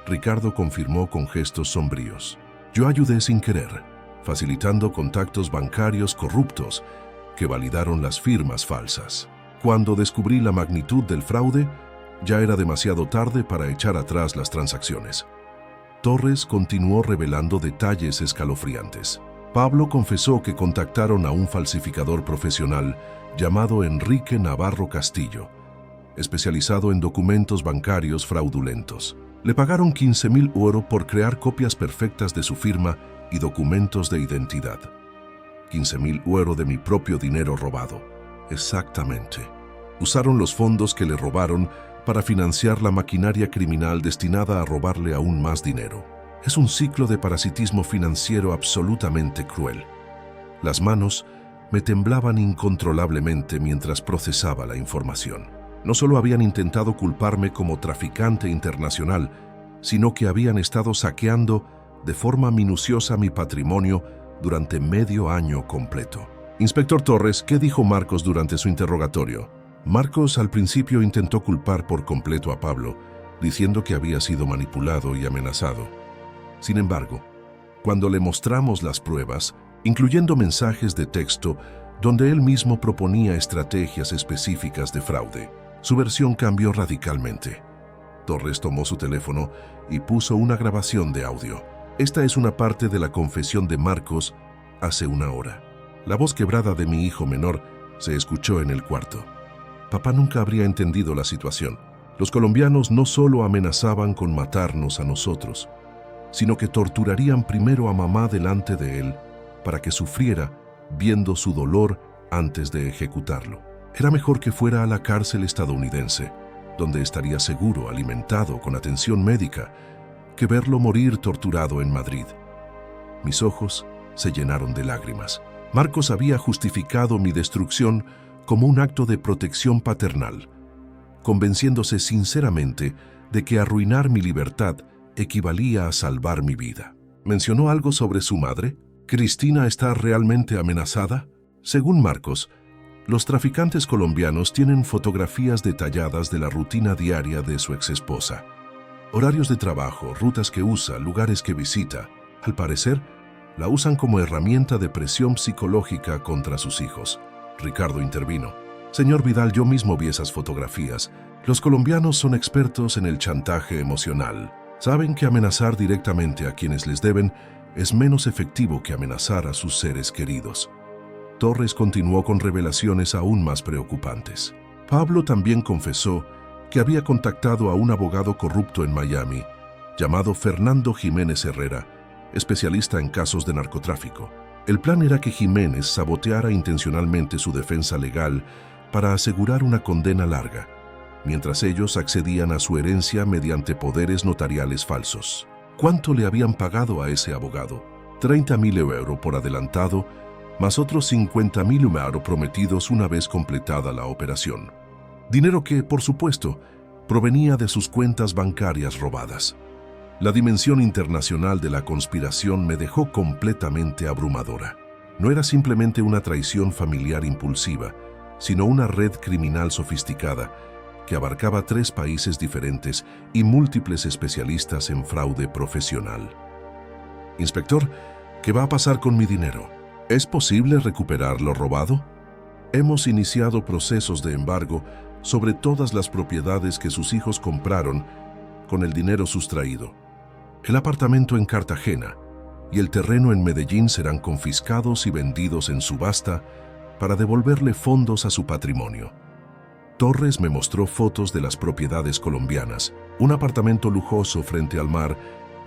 Ricardo confirmó con gestos sombríos. Yo ayudé sin querer, facilitando contactos bancarios corruptos que validaron las firmas falsas. Cuando descubrí la magnitud del fraude, ya era demasiado tarde para echar atrás las transacciones. Torres continuó revelando detalles escalofriantes. Pablo confesó que contactaron a un falsificador profesional llamado Enrique Navarro Castillo, especializado en documentos bancarios fraudulentos. Le pagaron 15.000 euros por crear copias perfectas de su firma y documentos de identidad. 15.000 euros de mi propio dinero robado. Exactamente. Usaron los fondos que le robaron para financiar la maquinaria criminal destinada a robarle aún más dinero. Es un ciclo de parasitismo financiero absolutamente cruel. Las manos me temblaban incontrolablemente mientras procesaba la información. No solo habían intentado culparme como traficante internacional, sino que habían estado saqueando de forma minuciosa mi patrimonio durante medio año completo. Inspector Torres, ¿qué dijo Marcos durante su interrogatorio? Marcos al principio intentó culpar por completo a Pablo, diciendo que había sido manipulado y amenazado. Sin embargo, cuando le mostramos las pruebas, incluyendo mensajes de texto donde él mismo proponía estrategias específicas de fraude, su versión cambió radicalmente. Torres tomó su teléfono y puso una grabación de audio. Esta es una parte de la confesión de Marcos hace 1 hora. La voz quebrada de mi hijo menor se escuchó en el cuarto. Papá nunca habría entendido la situación. Los colombianos no solo amenazaban con matarnos a nosotros, sino que torturarían primero a mamá delante de él para que sufriera viendo su dolor antes de ejecutarlo. Era mejor que fuera a la cárcel estadounidense, donde estaría seguro, alimentado, con atención médica, que verlo morir torturado en Madrid. Mis ojos se llenaron de lágrimas. Marcos había justificado mi destrucción como un acto de protección paternal, convenciéndose sinceramente de que arruinar mi libertad equivalía a salvar mi vida. ¿Mencionó algo sobre su madre? ¿Cristina está realmente amenazada? Según Marcos, Los traficantes colombianos tienen fotografías detalladas de la rutina diaria de su exesposa. Horarios de trabajo, rutas que usa, lugares que visita. Al parecer, la usan como herramienta de presión psicológica contra sus hijos. Ricardo intervino. Señor Vidal, yo mismo vi esas fotografías. Los colombianos son expertos en el chantaje emocional. Saben que amenazar directamente a quienes les deben es menos efectivo que amenazar a sus seres queridos. Torres continuó con revelaciones aún más preocupantes. Pablo también confesó que había contactado a un abogado corrupto en Miami, llamado Fernando Jiménez Herrera, especialista en casos de narcotráfico. El plan era que Jiménez saboteara intencionalmente su defensa legal para asegurar una condena larga, mientras ellos accedían a su herencia mediante poderes notariales falsos. ¿Cuánto le habían pagado a ese abogado? 30.000 euros por adelantado, más otros 50.000 euros prometidos una vez completada la operación. Dinero que, por supuesto, provenía de sus cuentas bancarias robadas. La dimensión internacional de la conspiración me dejó completamente abrumadora. No era simplemente una traición familiar impulsiva, sino una red criminal sofisticada que abarcaba 3 países diferentes y múltiples especialistas en fraude profesional. Inspector, ¿qué va a pasar con mi dinero? ¿Es posible recuperar lo robado? Hemos iniciado procesos de embargo sobre todas las propiedades que sus hijos compraron con el dinero sustraído. El apartamento en Cartagena y el terreno en Medellín serán confiscados y vendidos en subasta para devolverle fondos a su patrimonio. Torres me mostró fotos de las propiedades colombianas, un apartamento lujoso frente al mar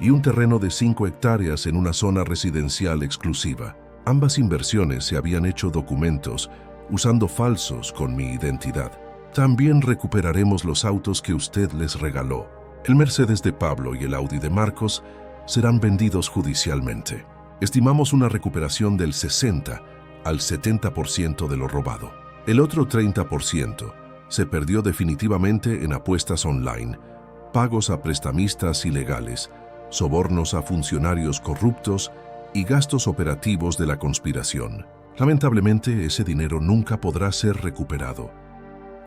y un terreno de 5 hectáreas en una zona residencial exclusiva. Ambas inversiones se habían hecho documentos usando falsos con mi identidad. También recuperaremos los autos que usted les regaló. El Mercedes de Pablo y el Audi de Marcos serán vendidos judicialmente. Estimamos una recuperación del 60 al 70% de lo robado. El otro 30% se perdió definitivamente en apuestas online, pagos a prestamistas ilegales, sobornos a funcionarios corruptos y gastos operativos de la conspiración. Lamentablemente, ese dinero nunca podrá ser recuperado.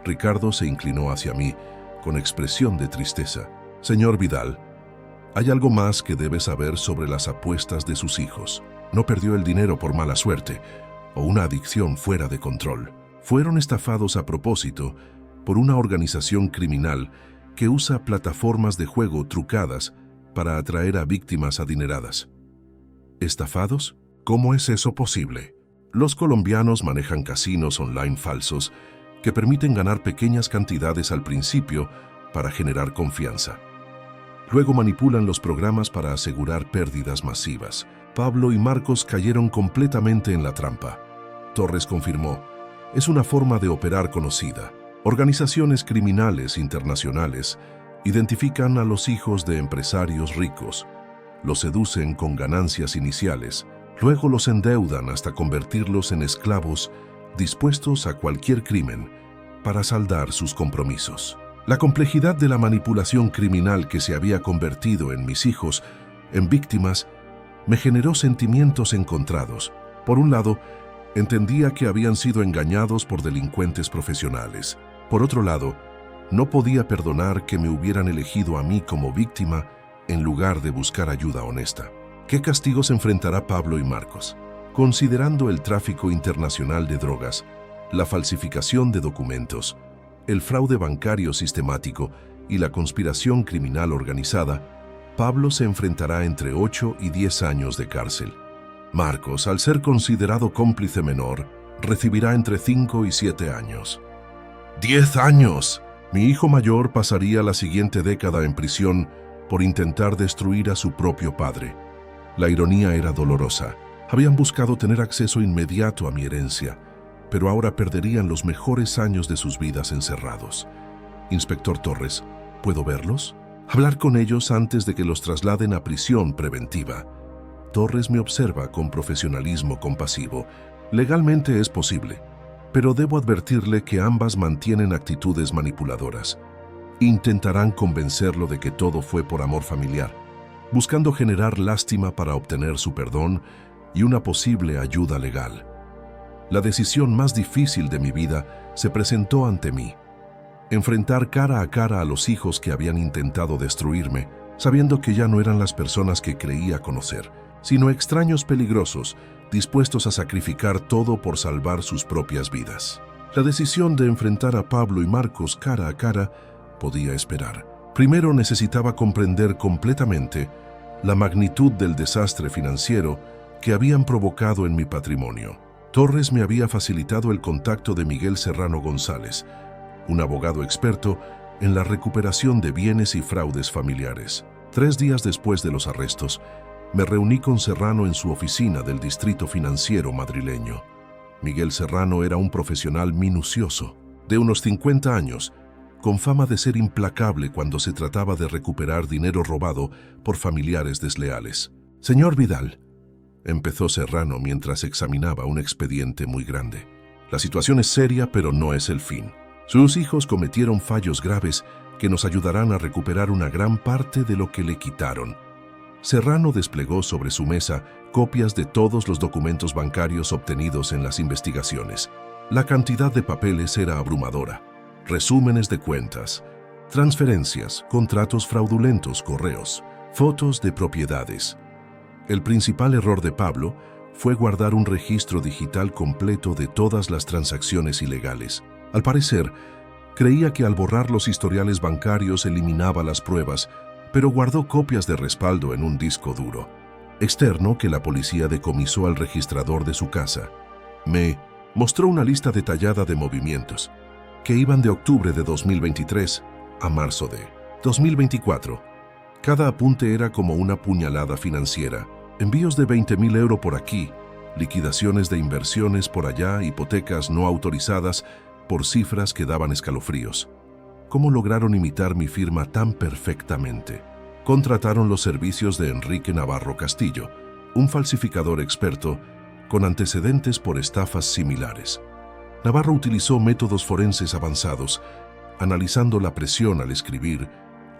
Ricardo se inclinó hacia mí con expresión de tristeza. Señor Vidal, hay algo más que debe saber sobre las apuestas de sus hijos. No perdió el dinero por mala suerte o una adicción fuera de control. Fueron estafados a propósito por una organización criminal que usa plataformas de juego trucadas para atraer a víctimas adineradas. ¿Estafados? ¿Cómo es eso posible? Los colombianos manejan casinos online falsos que permiten ganar pequeñas cantidades al principio para generar confianza. Luego manipulan los programas para asegurar pérdidas masivas. Pablo y Marcos cayeron completamente en la trampa. Torres confirmó, es una forma de operar conocida. Organizaciones criminales internacionales identifican a los hijos de empresarios ricos, los seducen con ganancias iniciales, luego los endeudan hasta convertirlos en esclavos dispuestos a cualquier crimen para saldar sus compromisos. La complejidad de la manipulación criminal que se había convertido en mis hijos en víctimas me generó sentimientos encontrados. Por un lado, entendía que habían sido engañados por delincuentes profesionales. Por otro lado, no podía perdonar que me hubieran elegido a mí como víctima en lugar de buscar ayuda honesta. ¿Qué castigos enfrentará Pablo y Marcos? Considerando el tráfico internacional de drogas, la falsificación de documentos, el fraude bancario sistemático y la conspiración criminal organizada, Pablo se enfrentará entre 8 y 10 años de cárcel. Marcos, al ser considerado cómplice menor, recibirá entre 5 y 7 años. ¡10 años! Mi hijo mayor pasaría la siguiente década en prisión por intentar destruir a su propio padre. La ironía era dolorosa. Habían buscado tener acceso inmediato a mi herencia, pero ahora perderían los mejores años de sus vidas encerrados. Inspector Torres, ¿puedo verlos? Hablar con ellos antes de que los trasladen a prisión preventiva. Torres me observa con profesionalismo compasivo. Legalmente es posible, pero debo advertirle que ambas mantienen actitudes manipuladoras. Intentarán convencerlo de que todo fue por amor familiar, buscando generar lástima para obtener su perdón y una posible ayuda legal. La decisión más difícil de mi vida se presentó ante mí. Enfrentar cara a cara a los hijos que habían intentado destruirme, sabiendo que ya no eran las personas que creía conocer, sino extraños peligrosos, dispuestos a sacrificar todo por salvar sus propias vidas. La decisión de enfrentar a Pablo y Marcos cara a cara podía esperar. Primero necesitaba comprender completamente la magnitud del desastre financiero que habían provocado en mi patrimonio. Torres me había facilitado el contacto de Miguel Serrano González, un abogado experto en la recuperación de bienes y fraudes familiares. 3 días después de los arrestos, me reuní con Serrano en su oficina del Distrito Financiero madrileño. Miguel Serrano era un profesional minucioso, de unos 50 años, con fama de ser implacable cuando se trataba de recuperar dinero robado por familiares desleales. «Señor Vidal», empezó Serrano mientras examinaba un expediente muy grande. «La situación es seria, pero no es el fin. Sus hijos cometieron fallos graves que nos ayudarán a recuperar una gran parte de lo que le quitaron». Serrano desplegó sobre su mesa copias de todos los documentos bancarios obtenidos en las investigaciones. La cantidad de papeles era abrumadora. Resúmenes de cuentas, transferencias, contratos fraudulentos, correos, fotos de propiedades. El principal error de Pablo fue guardar un registro digital completo de todas las transacciones ilegales. Al parecer, creía que al borrar los historiales bancarios eliminaba las pruebas, pero guardó copias de respaldo en un disco duro externo que la policía decomisó al registrador de su casa. Me mostró una lista detallada de movimientos que iban de octubre de 2023 a marzo de 2024. Cada apunte era como una puñalada financiera. Envíos de 20.000 euros por aquí, liquidaciones de inversiones por allá, hipotecas no autorizadas por cifras que daban escalofríos. ¿Cómo lograron imitar mi firma tan perfectamente? Contrataron los servicios de Enrique Navarro Castillo, un falsificador experto con antecedentes por estafas similares. Navarro utilizó métodos forenses avanzados, analizando la presión al escribir,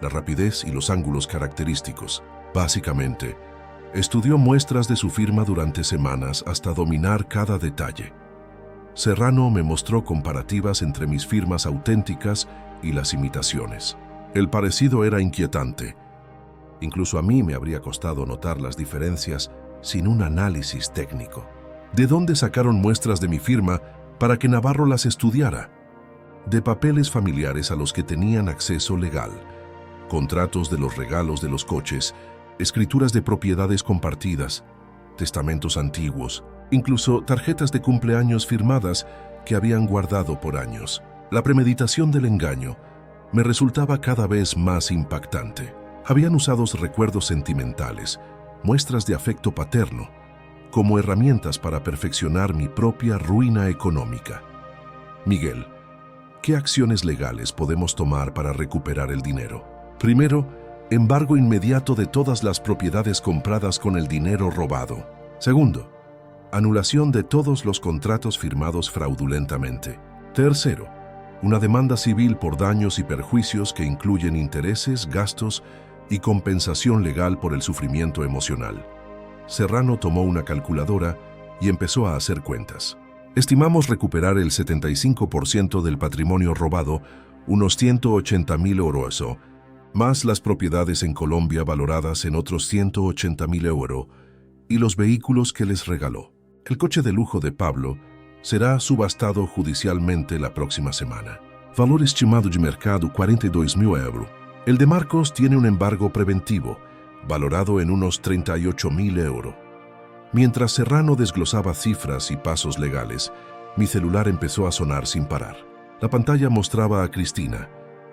la rapidez y los ángulos característicos. Básicamente, estudió muestras de su firma durante semanas hasta dominar cada detalle. Serrano me mostró comparativas entre mis firmas auténticas y las imitaciones. El parecido era inquietante. Incluso a mí me habría costado notar las diferencias sin un análisis técnico. ¿De dónde sacaron muestras de mi firma para que Navarro las estudiara? De papeles familiares a los que tenían acceso legal, contratos de los regalos de los coches, escrituras de propiedades compartidas, testamentos antiguos, incluso tarjetas de cumpleaños firmadas que habían guardado por años. La premeditación del engaño me resultaba cada vez más impactante. Habían usado recuerdos sentimentales, muestras de afecto paterno, como herramientas para perfeccionar mi propia ruina económica. Miguel, ¿qué acciones legales podemos tomar para recuperar el dinero? Primero, embargo inmediato de todas las propiedades compradas con el dinero robado. Segundo, anulación de todos los contratos firmados fraudulentamente. Tercero, una demanda civil por daños y perjuicios que incluyen intereses, gastos y compensación legal por el sufrimiento emocional. Serrano tomó una calculadora y empezó a hacer cuentas. Estimamos recuperar el 75% del patrimonio robado, unos 180.000 euros, más las propiedades en Colombia valoradas en otros 180.000 euros y los vehículos que les regaló. El coche de lujo de Pablo será subastado judicialmente la próxima semana. Valor estimado de mercado 42.000 euros. El de Marcos tiene un embargo preventivo, valorado en unos 38.000 euros. Mientras Serrano desglosaba cifras y pasos legales, mi celular empezó a sonar sin parar. La pantalla mostraba a Cristina,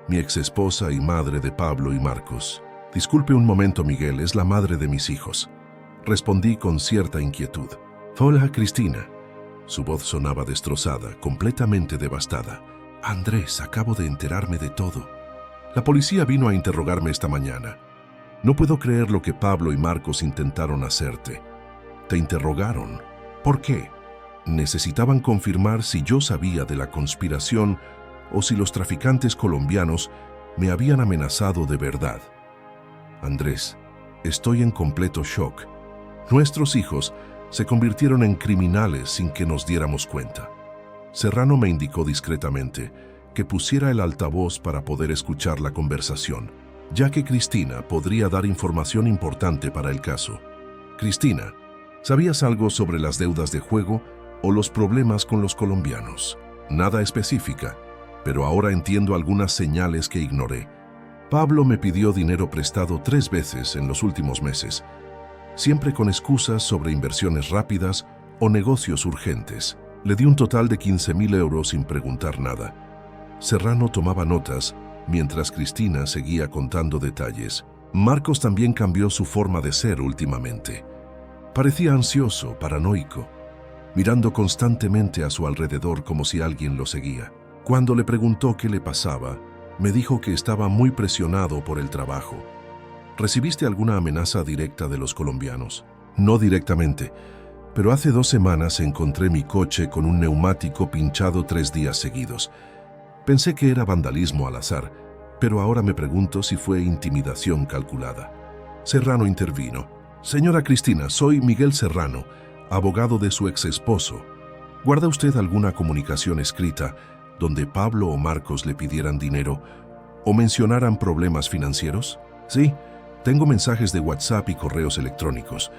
mi exesposa y madre de Pablo y Marcos. «Disculpe un momento, Miguel, es la madre de mis hijos», respondí con cierta inquietud. «Hola, Cristina». Su voz sonaba destrozada, completamente devastada. «Andrés, acabo de enterarme de todo. La policía vino a interrogarme esta mañana. No puedo creer lo que Pablo y Marcos intentaron hacerte. Te interrogaron. ¿Por qué? Necesitaban confirmar si yo sabía de la conspiración o si los traficantes colombianos me habían amenazado de verdad. Andrés, estoy en completo shock. Nuestros hijos se convirtieron en criminales sin que nos diéramos cuenta. Serrano me indicó discretamente que pusiera el altavoz para poder escuchar la conversación, ya que Cristina podría dar información importante para el caso. Cristina, ¿sabías algo sobre las deudas de juego o los problemas con los colombianos? Nada específica, pero ahora entiendo algunas señales que ignoré. Pablo me pidió dinero prestado 3 veces en los últimos meses, siempre con excusas sobre inversiones rápidas o negocios urgentes. Le di un total de 15.000 euros sin preguntar nada. Serrano tomaba notas mientras Cristina seguía contando detalles. Marcos también cambió su forma de ser últimamente. Parecía ansioso, paranoico, mirando constantemente a su alrededor como si alguien lo seguía. Cuando le preguntó qué le pasaba, me dijo que estaba muy presionado por el trabajo. ¿Recibiste alguna amenaza directa de los colombianos? No directamente, pero hace 2 semanas encontré mi coche con un neumático pinchado 3 días seguidos. Pensé que era vandalismo al azar, pero ahora me pregunto si fue intimidación calculada. Serrano intervino. Señora Cristina, soy Miguel Serrano, abogado de su ex esposo. ¿Guarda usted alguna comunicación escrita donde Pablo o Marcos le pidieran dinero o mencionaran problemas financieros? Sí, tengo mensajes de WhatsApp y correos electrónicos.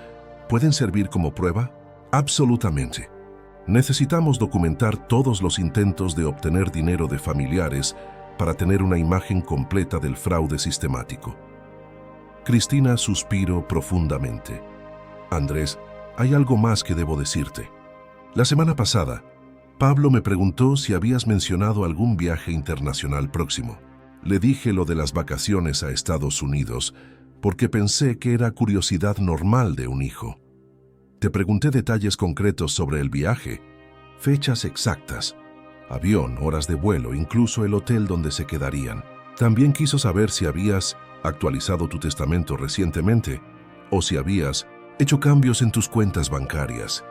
¿Pueden servir como prueba? Absolutamente. Necesitamos documentar todos los intentos de obtener dinero de familiares para tener una imagen completa del fraude sistemático. Cristina suspiró profundamente. Andrés, hay algo más que debo decirte. La semana pasada, Pablo me preguntó si habías mencionado algún viaje internacional próximo. Le dije lo de las vacaciones a Estados Unidos, porque pensé que era curiosidad normal de un hijo. Te pregunté detalles concretos sobre el viaje, fechas exactas, avión, horas de vuelo, incluso el hotel donde se quedarían. También quiso saber si habías actualizado tu testamento recientemente o si habías hecho cambios en tus cuentas bancarias.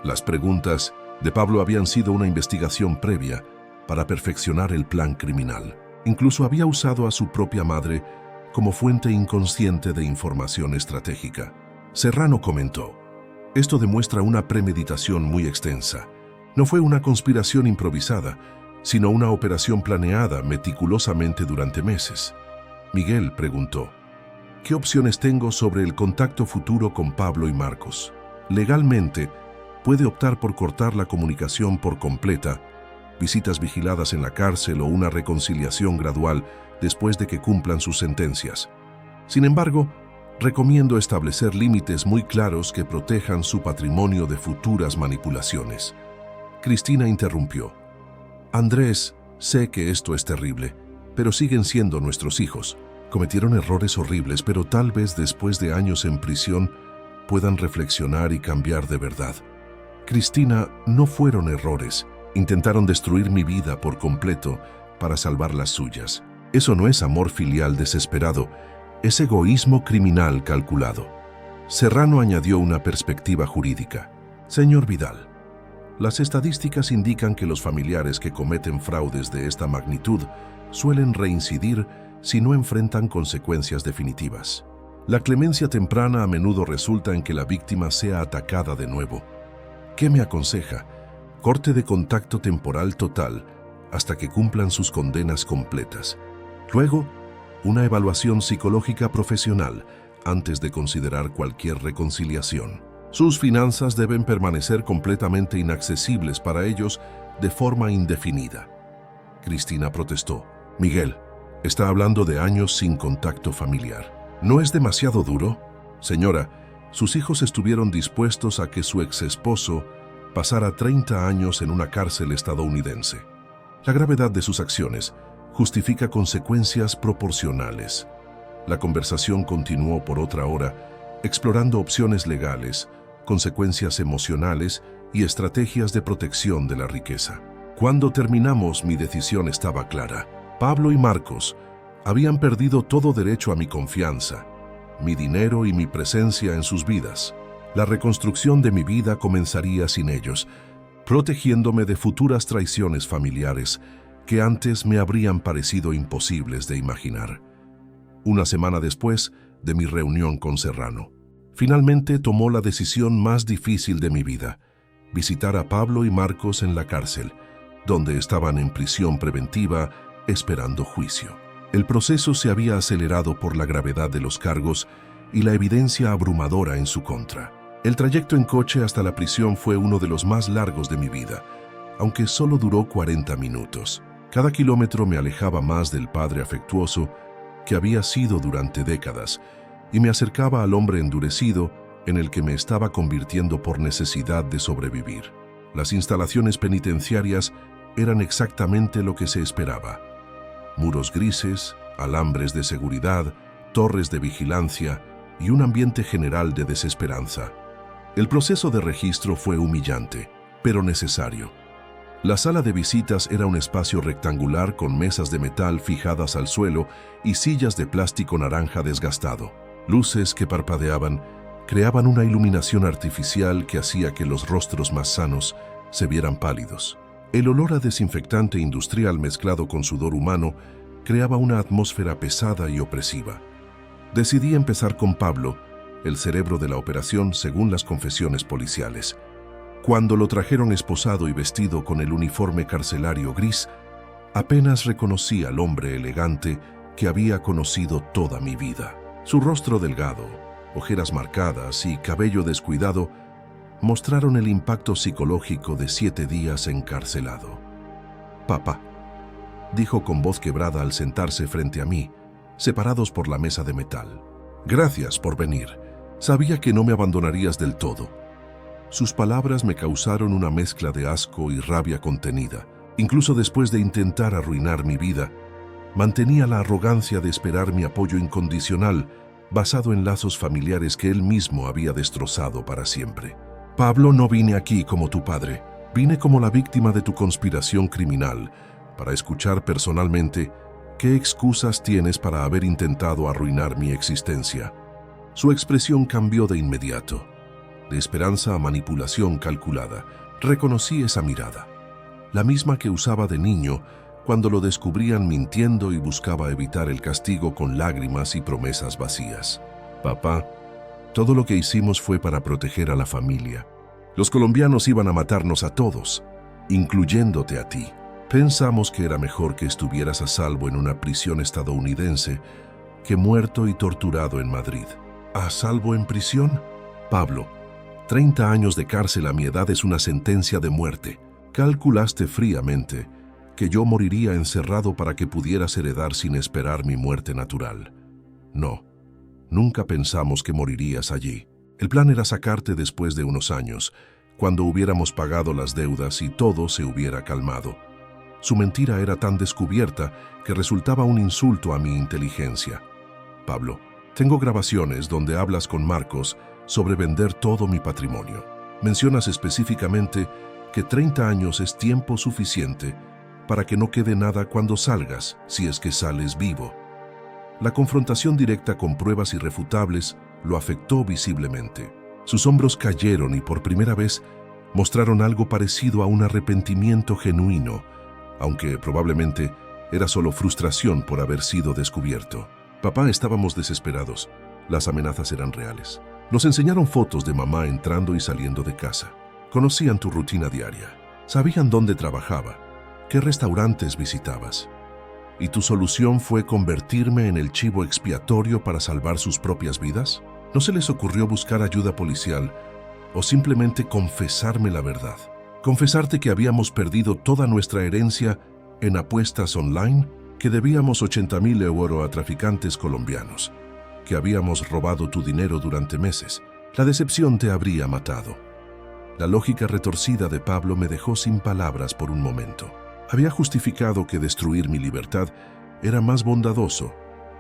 Las preguntas de Pablo habían sido una investigación previa para perfeccionar el plan criminal. Incluso había usado a su propia madre como fuente inconsciente de información estratégica. Serrano comentó: esto demuestra una premeditación muy extensa. No fue una conspiración improvisada, sino una operación planeada meticulosamente durante meses. Miguel preguntó: ¿qué opciones tengo sobre el contacto futuro con Pablo y Marcos? Legalmente, puede optar por cortar la comunicación por completa, visitas vigiladas en la cárcel o una reconciliación gradual después de que cumplan sus sentencias. Sin embargo, recomiendo establecer límites muy claros que protejan su patrimonio de futuras manipulaciones. Cristina interrumpió. Andrés, sé que esto es terrible, pero siguen siendo nuestros hijos. Cometieron errores horribles, pero tal vez después de años en prisión puedan reflexionar y cambiar de verdad. Cristina, no fueron errores. Intentaron destruir mi vida por completo para salvar las suyas. Eso no es amor filial desesperado, es egoísmo criminal calculado. Serrano añadió una perspectiva jurídica. Señor Vidal, las estadísticas indican que los familiares que cometen fraudes de esta magnitud suelen reincidir si no enfrentan consecuencias definitivas. La clemencia temprana a menudo resulta en que la víctima sea atacada de nuevo. ¿Qué me aconseja? Corte de contacto temporal total hasta que cumplan sus condenas completas. Luego, una evaluación psicológica profesional antes de considerar cualquier reconciliación. Sus finanzas deben permanecer completamente inaccesibles para ellos de forma indefinida. Cristina protestó. Miguel, está hablando de años sin contacto familiar. ¿No es demasiado duro? Señora, sus hijos estuvieron dispuestos a que su ex-esposo pasara 30 años en una cárcel estadounidense. La gravedad de sus acciones justifica consecuencias proporcionales. La conversación continuó por otra hora, explorando opciones legales, consecuencias emocionales y estrategias de protección de la riqueza. Cuando terminamos, mi decisión estaba clara. Pablo y Marcos habían perdido todo derecho a mi confianza, mi dinero y mi presencia en sus vidas. La reconstrucción de mi vida comenzaría sin ellos, protegiéndome de futuras traiciones familiares que antes me habrían parecido imposibles de imaginar. Una semana después de mi reunión con Serrano, Finalmente tomó la decisión más difícil de mi vida: visitar a Pablo y Marcos en la cárcel, donde estaban en prisión preventiva esperando juicio. El proceso se había acelerado por la gravedad de los cargos y la evidencia abrumadora en su contra. El trayecto en coche hasta la prisión fue uno de los más largos de mi vida, aunque solo duró 40 minutos. Cada kilómetro me alejaba más del padre afectuoso que había sido durante décadas y me acercaba al hombre endurecido en el que me estaba convirtiendo por necesidad de sobrevivir. Las instalaciones penitenciarias eran exactamente lo que se esperaba: muros grises, alambres de seguridad, torres de vigilancia y un ambiente general de desesperanza. El proceso de registro fue humillante, pero necesario. La sala de visitas era un espacio rectangular con mesas de metal fijadas al suelo y sillas de plástico naranja desgastado. Luces que parpadeaban creaban una iluminación artificial que hacía que los rostros más sanos se vieran pálidos. El olor a desinfectante industrial mezclado con sudor humano creaba una atmósfera pesada y opresiva. Decidí empezar con Pablo, el cerebro de la operación según las confesiones policiales. Cuando lo trajeron esposado y vestido con el uniforme carcelario gris, apenas reconocí al hombre elegante que había conocido toda mi vida. Su rostro delgado, ojeras marcadas y cabello descuidado mostraron el impacto psicológico de 7 días encarcelado. «Papá», dijo con voz quebrada al sentarse frente a mí, separados por la mesa de metal. «Gracias por venir. Sabía que no me abandonarías del todo». Sus palabras me causaron una mezcla de asco y rabia contenida. Incluso después de intentar arruinar mi vida, mantenía la arrogancia de esperar mi apoyo incondicional, basado en lazos familiares que él mismo había destrozado para siempre. «Pablo, no vine aquí como tu padre. Vine como la víctima de tu conspiración criminal, para escuchar personalmente qué excusas tienes para haber intentado arruinar mi existencia». Su expresión cambió de inmediato. De esperanza a manipulación calculada. Reconocí esa mirada, la misma que usaba de niño cuando lo descubrían mintiendo y buscaba evitar el castigo con lágrimas y promesas vacías. «Papá, todo lo que hicimos fue para proteger a la familia. Los colombianos iban a matarnos a todos, incluyéndote a ti. Pensamos que era mejor que estuvieras a salvo en una prisión estadounidense que muerto y torturado en Madrid». «¿A salvo en prisión?» «Pablo, 30 años de cárcel a mi edad es una sentencia de muerte. Calculaste fríamente que yo moriría encerrado para que pudieras heredar sin esperar mi muerte natural. No, nunca pensamos que morirías allí. El plan era sacarte después de unos años, cuando hubiéramos pagado las deudas y todo se hubiera calmado». Su mentira era tan descubierta que resultaba un insulto a mi inteligencia. «Pablo, tengo grabaciones donde hablas con Marcos sobre vender todo mi patrimonio. Mencionas específicamente que 30 años es tiempo suficiente para que no quede nada cuando salgas, si es que sales vivo». La confrontación directa con pruebas irrefutables lo afectó visiblemente. Sus hombros cayeron y por primera vez mostraron algo parecido a un arrepentimiento genuino, aunque probablemente era solo frustración por haber sido descubierto. «Papá, estábamos desesperados. Las amenazas eran reales. Nos enseñaron fotos de mamá entrando y saliendo de casa. Conocían tu rutina diaria. Sabían dónde trabajaba, qué restaurantes visitabas. ¿Y tu solución fue convertirme en el chivo expiatorio para salvar sus propias vidas? ¿No se les ocurrió buscar ayuda policial o simplemente confesarme la verdad? Confesarte que habíamos perdido toda nuestra herencia en apuestas online, que debíamos 80.000 euros a traficantes colombianos, que habíamos robado tu dinero durante meses. La decepción te habría matado». La lógica retorcida de Pablo me dejó sin palabras por un momento. Había justificado que destruir mi libertad era más bondadoso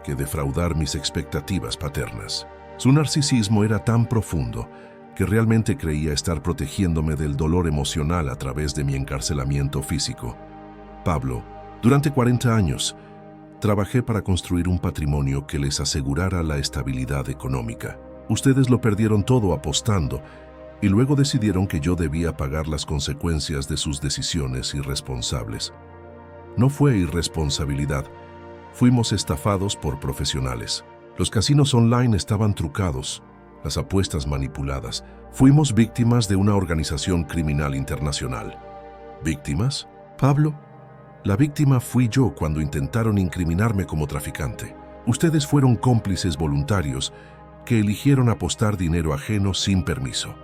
que defraudar mis expectativas paternas. Su narcisismo era tan profundo que realmente creía estar protegiéndome del dolor emocional a través de mi encarcelamiento físico. «Pablo, durante 40 años, trabajé para construir un patrimonio que les asegurara la estabilidad económica. Ustedes lo perdieron todo apostando y luego decidieron que yo debía pagar las consecuencias de sus decisiones irresponsables. No fue irresponsabilidad, fuimos estafados por profesionales. Los casinos online estaban trucados, las apuestas manipuladas. Fuimos víctimas de una organización criminal internacional. ¿Víctimas? Pablo, la víctima fui yo cuando intentaron incriminarme como traficante. Ustedes fueron cómplices voluntarios que eligieron apostar dinero ajeno sin permiso.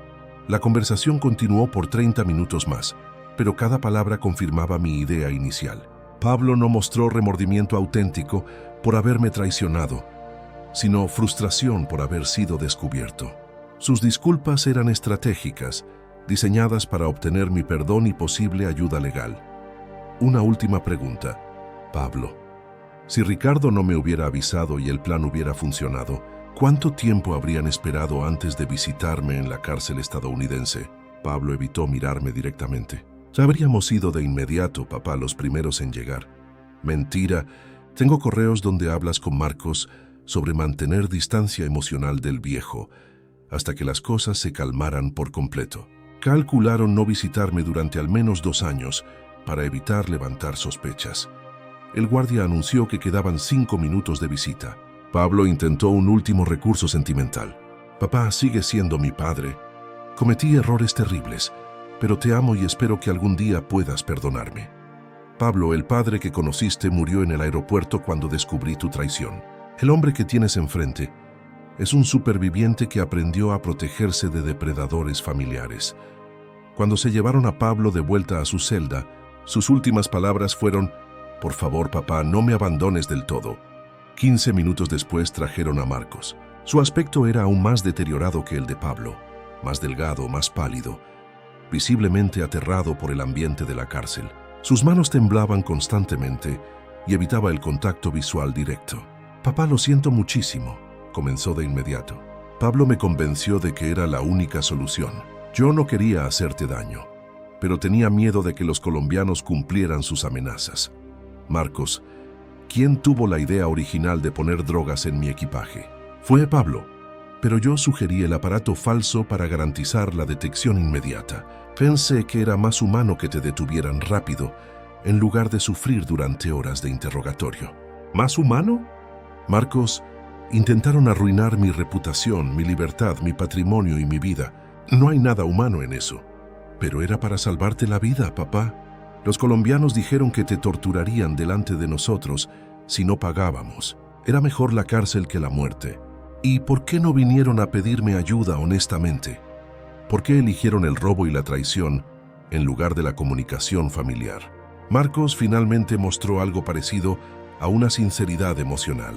La conversación continuó por 30 minutos más, pero cada palabra confirmaba mi idea inicial. Pablo no mostró remordimiento auténtico por haberme traicionado, sino frustración por haber sido descubierto. Sus disculpas eran estratégicas, diseñadas para obtener mi perdón y posible ayuda legal. Una última pregunta, Pablo. Si Ricardo no me hubiera avisado y el plan hubiera funcionado, ¿cuánto tiempo habrían esperado antes de visitarme en la cárcel estadounidense? Pablo evitó mirarme directamente. Ya habríamos ido de inmediato, papá, los primeros en llegar. Mentira. Tengo correos donde hablas con Marcos sobre mantener distancia emocional del viejo hasta que las cosas se calmaran por completo. Calcularon no visitarme durante al menos 2 años para evitar levantar sospechas. El guardia anunció que quedaban 5 minutos de visita. Pablo intentó un último recurso sentimental. Papá sigue siendo mi padre. Cometí errores terribles, pero te amo y espero que algún día puedas perdonarme. Pablo, el padre que conociste murió en el aeropuerto cuando descubrí tu traición. El hombre que tienes enfrente es un superviviente que aprendió a protegerse de depredadores familiares. Cuando se llevaron a Pablo de vuelta a su celda, sus últimas palabras fueron: «Por favor, papá, no me abandones del todo». 15 minutos después trajeron a Marcos. Su aspecto era aún más deteriorado que el de Pablo, más delgado, más pálido, visiblemente aterrado por el ambiente de la cárcel. Sus manos temblaban constantemente y evitaba el contacto visual directo. «Papá, lo siento muchísimo», comenzó de inmediato. «Pablo me convenció de que era la única solución. Yo no quería hacerte daño, pero tenía miedo de que los colombianos cumplieran sus amenazas. Marcos, ¿quién tuvo la idea original de poner drogas en mi equipaje? Fue Pablo, pero yo sugerí el aparato falso para garantizar la detección inmediata. Pensé que era más humano que te detuvieran rápido, en lugar de sufrir durante horas de interrogatorio». ¿Más humano? Marcos, intentaron arruinar mi reputación, mi libertad, mi patrimonio y mi vida. No hay nada humano en eso. Pero era para salvarte la vida, papá. Los colombianos dijeron que te torturarían delante de nosotros si no pagábamos. Era mejor la cárcel que la muerte. ¿Y por qué no vinieron a pedirme ayuda honestamente? ¿Por qué eligieron el robo y la traición en lugar de la comunicación familiar? Marcos finalmente mostró algo parecido a una sinceridad emocional.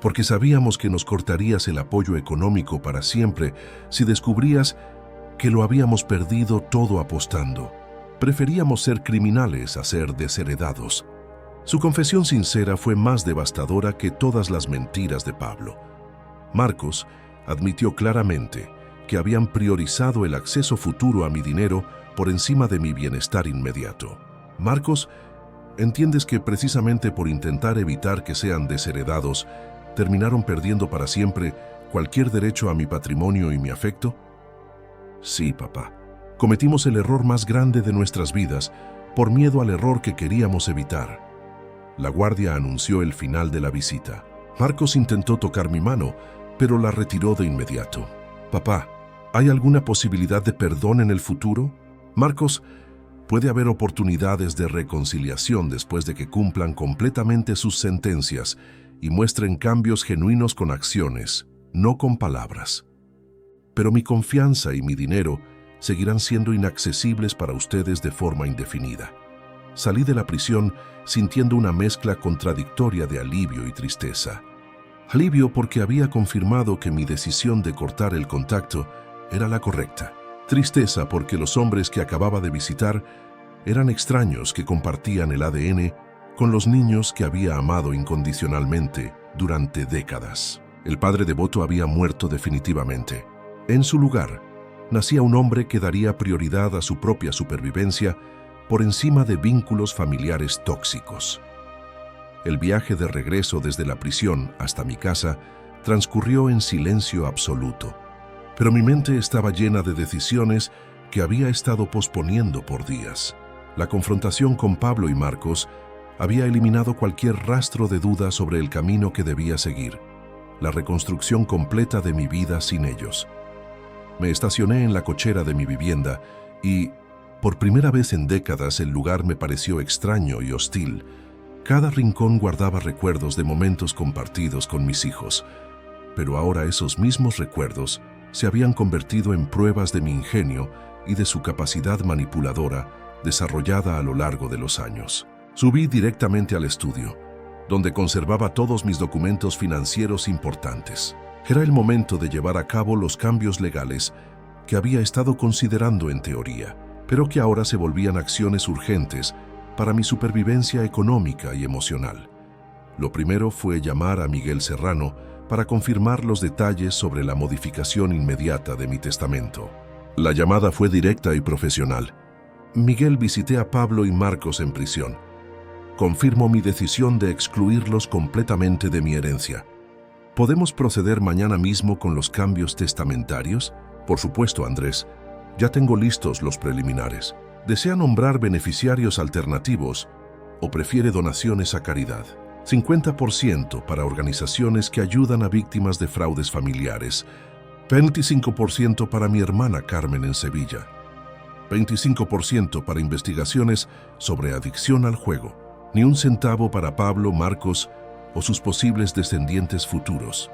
Porque sabíamos que nos cortarías el apoyo económico para siempre si descubrías que lo habíamos perdido todo apostando. Preferíamos ser criminales a ser desheredados. Su confesión sincera fue más devastadora que todas las mentiras de Pablo. Marcos admitió claramente que habían priorizado el acceso futuro a mi dinero por encima de mi bienestar inmediato. Marcos, ¿entiendes que precisamente por intentar evitar que sean desheredados, terminaron perdiendo para siempre cualquier derecho a mi patrimonio y mi afecto? Sí, papá. Cometimos el error más grande de nuestras vidas por miedo al error que queríamos evitar. La guardia anunció el final de la visita. Marcos intentó tocar mi mano, pero la retiró de inmediato. Papá, ¿hay alguna posibilidad de perdón en el futuro? Marcos, puede haber oportunidades de reconciliación después de que cumplan completamente sus sentencias y muestren cambios genuinos con acciones, no con palabras. Pero mi confianza y mi dinero seguirán siendo inaccesibles para ustedes de forma indefinida. Salí de la prisión sintiendo una mezcla contradictoria de alivio y tristeza. Alivio porque había confirmado que mi decisión de cortar el contacto era la correcta. Tristeza porque los hombres que acababa de visitar eran extraños que compartían el ADN con los niños que había amado incondicionalmente durante décadas. El padre devoto había muerto definitivamente. En su lugar, nacía un hombre que daría prioridad a su propia supervivencia por encima de vínculos familiares tóxicos. El viaje de regreso desde la prisión hasta mi casa transcurrió en silencio absoluto, pero mi mente estaba llena de decisiones que había estado posponiendo por días. La confrontación con Pablo y Marcos había eliminado cualquier rastro de duda sobre el camino que debía seguir. la reconstrucción completa de mi vida sin ellos. Me estacioné en la cochera de mi vivienda y, por primera vez en décadas, el lugar me pareció extraño y hostil. Cada rincón guardaba recuerdos de momentos compartidos con mis hijos, pero ahora esos mismos recuerdos se habían convertido en pruebas de mi ingenio y de su capacidad manipuladora desarrollada a lo largo de los años. Subí directamente al estudio, donde conservaba todos mis documentos financieros importantes. Era el momento de llevar a cabo los cambios legales que había estado considerando en teoría, pero que ahora se volvían acciones urgentes para mi supervivencia económica y emocional. Lo primero fue llamar a Miguel Serrano para confirmar los detalles sobre la modificación inmediata de mi testamento. La llamada fue directa y profesional. Miguel, visité a Pablo y Marcos en prisión. Confirmo mi decisión de excluirlos completamente de mi herencia. ¿Podemos proceder mañana mismo con los cambios testamentarios? Por supuesto, Andrés. Ya tengo listos los preliminares. ¿Desea nombrar beneficiarios alternativos o prefiere donaciones a caridad? 50% para organizaciones que ayudan a víctimas de fraudes familiares. 25% para mi hermana Carmen en Sevilla. 25% para investigaciones sobre adicción al juego. Ni un centavo para Pablo, Marcos o sus posibles descendientes futuros.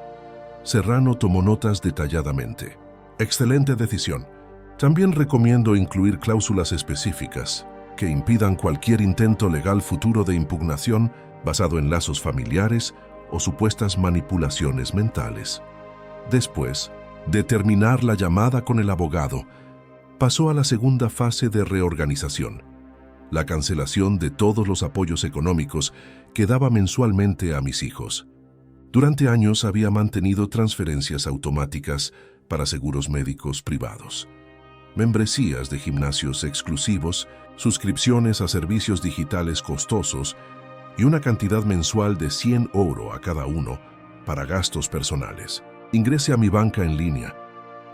Serrano tomó notas detalladamente. Excelente decisión. También recomiendo incluir cláusulas específicas que impidan cualquier intento legal futuro de impugnación basado en lazos familiares o supuestas manipulaciones mentales. Después de terminar la llamada con el abogado, pasó a la segunda fase de reorganización, la cancelación de todos los apoyos económicos que daba mensualmente a mis hijos. Durante años había mantenido transferencias automáticas para seguros médicos privados, membresías de gimnasios exclusivos, suscripciones a servicios digitales costosos y una cantidad mensual de 100 € a cada uno para gastos personales. Ingrese a mi banca en línea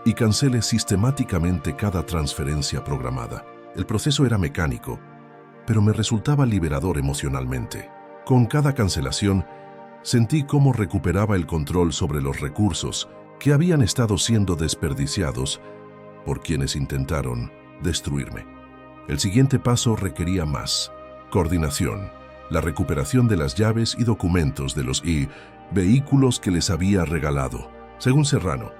y cancele sistemáticamente cada transferencia programada. El proceso era mecánico, pero me resultaba liberador emocionalmente. Con cada cancelación, sentí cómo recuperaba el control sobre los recursos que habían estado siendo desperdiciados por quienes intentaron destruirme. El siguiente paso requería más coordinación, la recuperación de las llaves y documentos de los vehículos que les había regalado. Según Serrano,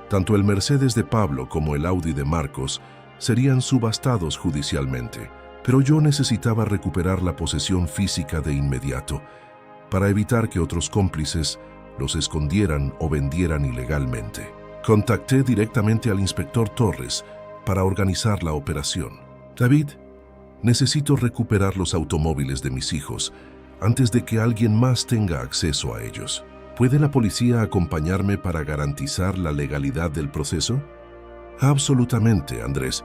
tanto el Mercedes de Pablo como el Audi de Marcos serían subastados judicialmente, pero yo necesitaba recuperar la posesión física de inmediato para evitar que otros cómplices los escondieran o vendieran ilegalmente. Contacté directamente al inspector Torres para organizar la operación. David, necesito recuperar los automóviles de mis hijos antes de que alguien más tenga acceso a ellos. ¿Puede la policía acompañarme para garantizar la legalidad del proceso? Absolutamente, Andrés.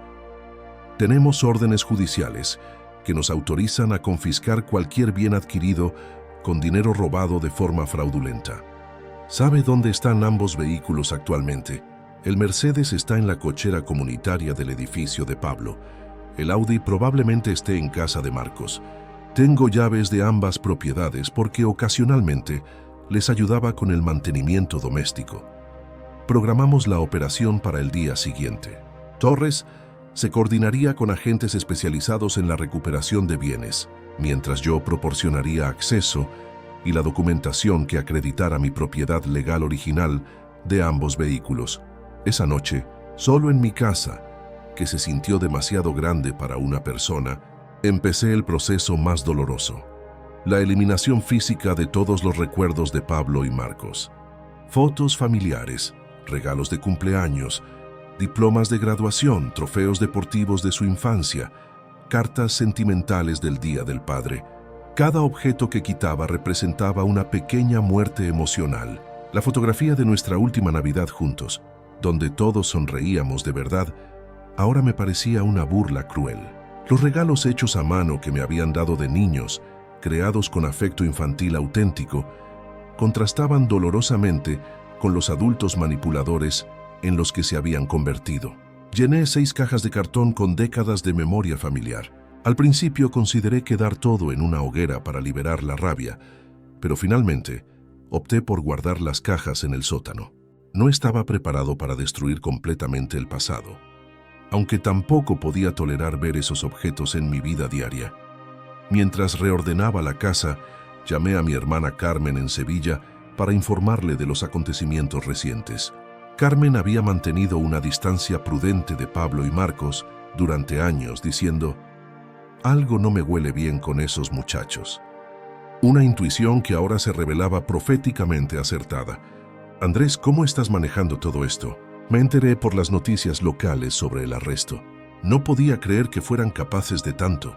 Tenemos órdenes judiciales que nos autorizan a confiscar cualquier bien adquirido con dinero robado de forma fraudulenta. ¿Sabe dónde están ambos vehículos actualmente? El Mercedes está en la cochera comunitaria del edificio de Pablo. El Audi probablemente esté en casa de Marcos. Tengo llaves de ambas propiedades porque ocasionalmente les ayudaba con el mantenimiento doméstico. Programamos la operación para el día siguiente. Torres se coordinaría con agentes especializados en la recuperación de bienes, mientras yo proporcionaría acceso y la documentación que acreditara mi propiedad legal original de ambos vehículos. Esa noche, solo en mi casa, que se sintió demasiado grande para una persona, empecé el proceso más doloroso: la eliminación física de todos los recuerdos de Pablo y Marcos. Fotos familiares, regalos de cumpleaños, diplomas de graduación, trofeos deportivos de su infancia, cartas sentimentales del Día del Padre. Cada objeto que quitaba representaba una pequeña muerte emocional. La fotografía de nuestra última Navidad juntos, donde todos sonreíamos de verdad, ahora me parecía una burla cruel. Los regalos hechos a mano que me habían dado de niños, creados con afecto infantil auténtico, contrastaban dolorosamente con los adultos manipuladores en los que se habían convertido. Llené 6 cajas de cartón con décadas de memoria familiar. Al principio consideré quedar todo en una hoguera para liberar la rabia, pero finalmente opté por guardar las cajas en el sótano. No estaba preparado para destruir completamente el pasado, aunque tampoco podía tolerar ver esos objetos en mi vida diaria. Mientras reordenaba la casa, llamé a mi hermana Carmen en Sevilla para informarle de los acontecimientos recientes. Carmen había mantenido una distancia prudente de Pablo y Marcos durante años, diciendo: «Algo no me huele bien con esos muchachos». Una intuición que ahora se revelaba proféticamente acertada. «Andrés, ¿cómo estás manejando todo esto?». Me enteré por las noticias locales sobre el arresto. No podía creer que fueran capaces de tanto.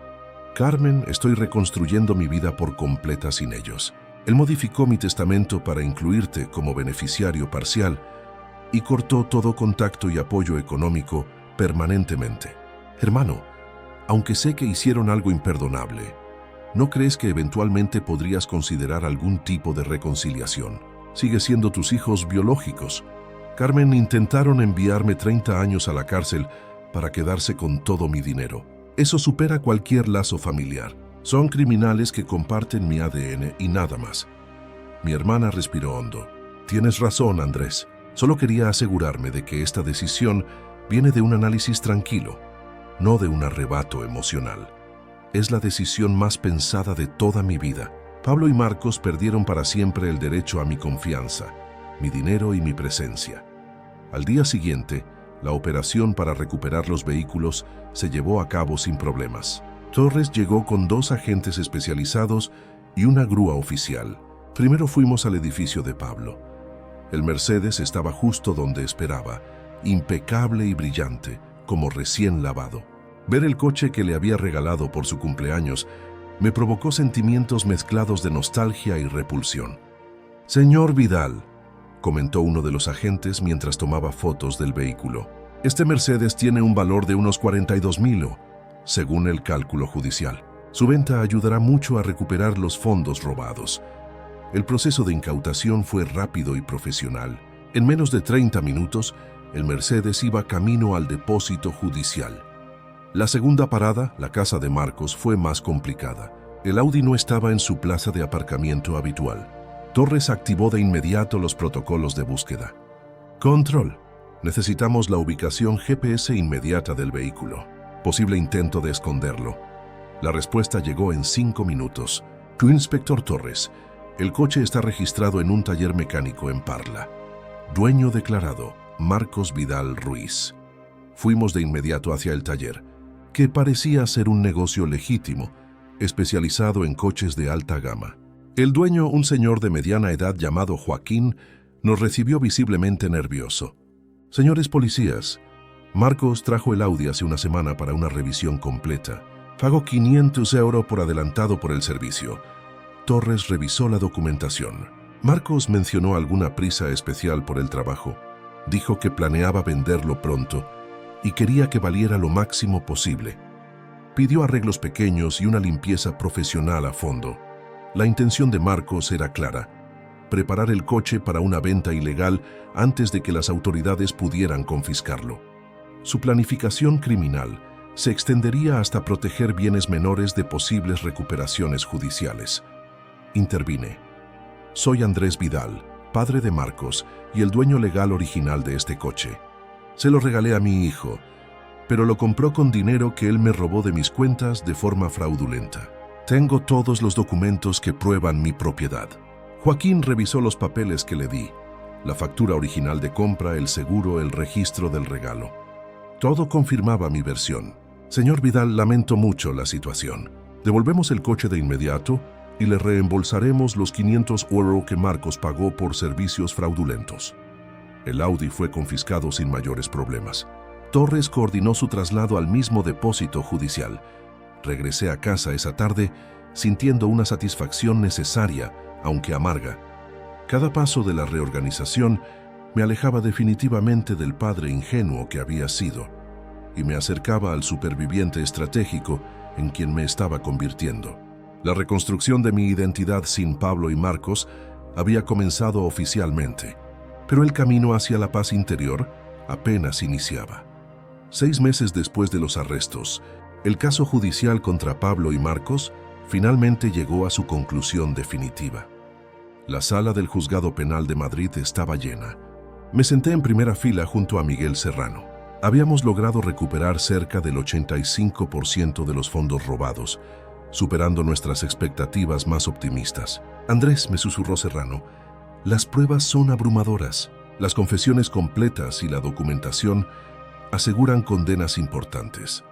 «Carmen, estoy reconstruyendo mi vida por completa sin ellos. Él modificó mi testamento para incluirte como beneficiario parcial y cortó todo contacto y apoyo económico permanentemente. Hermano, aunque sé que hicieron algo imperdonable, ¿no crees que eventualmente podrías considerar algún tipo de reconciliación? Sigue siendo tus hijos biológicos». Carmen, intentaron enviarme 30 años a la cárcel para quedarse con todo mi dinero. Eso supera cualquier lazo familiar. Son criminales que comparten mi ADN y nada más. Mi hermana respiró hondo. Tienes razón, Andrés. Solo quería asegurarme de que esta decisión viene de un análisis tranquilo, no de un arrebato emocional. Es la decisión más pensada de toda mi vida. Pablo y Marcos perdieron para siempre el derecho a mi confianza, mi dinero y mi presencia. Al día siguiente, la operación para recuperar los vehículos se llevó a cabo sin problemas. Torres llegó con 2 agentes especializados y una grúa oficial. Primero fuimos al edificio de Pablo. El Mercedes estaba justo donde esperaba, impecable y brillante, como recién lavado. Ver el coche que le había regalado por su cumpleaños me provocó sentimientos mezclados de nostalgia y repulsión. «Señor Vidal», comentó uno de los agentes mientras tomaba fotos del vehículo, «este Mercedes tiene un valor de unos 42,000, según el cálculo judicial. Su venta ayudará mucho a recuperar los fondos robados». El proceso de incautación fue rápido y profesional. En menos de 30 minutos, el Mercedes iba camino al depósito judicial. La segunda parada, la casa de Marcos, fue más complicada. El Audi no estaba en su plaza de aparcamiento habitual. Torres activó de inmediato los protocolos de búsqueda. «Control, necesitamos la ubicación GPS inmediata del vehículo. Posible intento de esconderlo». La respuesta llegó en 5 minutos. «Inspector Torres, el coche está registrado en un taller mecánico en Parla. Dueño declarado, Marcos Vidal Ruiz». Fuimos de inmediato hacia el taller, que parecía ser un negocio legítimo, especializado en coches de alta gama. El dueño, un señor de mediana edad llamado Joaquín, nos recibió visiblemente nervioso. «Señores policías, Marcos trajo el Audi hace una semana para una revisión completa. Pagó 500 € por adelantado por el servicio». Torres revisó la documentación. Marcos mencionó alguna prisa especial por el trabajo. Dijo que planeaba venderlo pronto y quería que valiera lo máximo posible. Pidió arreglos pequeños y una limpieza profesional a fondo. La intención de Marcos era clara: preparar el coche para una venta ilegal antes de que las autoridades pudieran confiscarlo. Su planificación criminal se extendería hasta proteger bienes menores de posibles recuperaciones judiciales. Intervine. «Soy Andrés Vidal, padre de Marcos y el dueño legal original de este coche. Se lo regalé a mi hijo, pero lo compró con dinero que él me robó de mis cuentas de forma fraudulenta. Tengo todos los documentos que prueban mi propiedad». Joaquín revisó los papeles que le di, la factura original de compra, el seguro, el registro del regalo. Todo confirmaba mi versión. «Señor Vidal, lamento mucho la situación. Devolvemos el coche de inmediato y le reembolsaremos los 500 € que Marcos pagó por servicios fraudulentos». El Audi fue confiscado sin mayores problemas. Torres coordinó su traslado al mismo depósito judicial. Regresé a casa esa tarde sintiendo una satisfacción necesaria, aunque amarga. Cada paso de la reorganización me alejaba definitivamente del padre ingenuo que había sido y me acercaba al superviviente estratégico en quien me estaba convirtiendo. La reconstrucción de mi identidad sin Pablo y Marcos había comenzado oficialmente, pero el camino hacia la paz interior apenas iniciaba. 6 meses después de los arrestos, el caso judicial contra Pablo y Marcos finalmente llegó a su conclusión definitiva. La sala del Juzgado Penal de Madrid estaba llena. Me senté en primera fila junto a Miguel Serrano. Habíamos logrado recuperar cerca del 85% de los fondos robados, superando nuestras expectativas más optimistas. Andrés, me susurró Serrano, las pruebas son abrumadoras. Las confesiones completas y la documentación aseguran condenas importantes.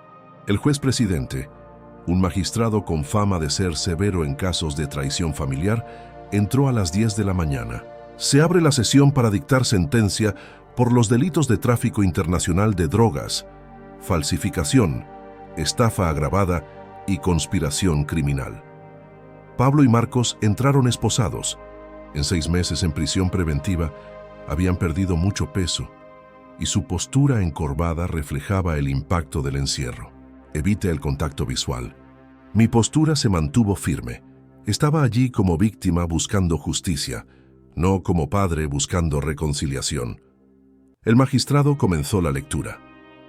El juez presidente, un magistrado con fama de ser severo en casos de traición familiar, entró a las 10 de la mañana. Se abre la sesión para dictar sentencia por los delitos de tráfico internacional de drogas, falsificación, estafa agravada y conspiración criminal. Pablo y Marcos entraron esposados. En 6 meses en prisión preventiva, habían perdido mucho peso y su postura encorvada reflejaba el impacto del encierro. Evite el contacto visual. Mi postura se mantuvo firme. Estaba allí como víctima buscando justicia, no como padre buscando reconciliación. El magistrado comenzó la lectura.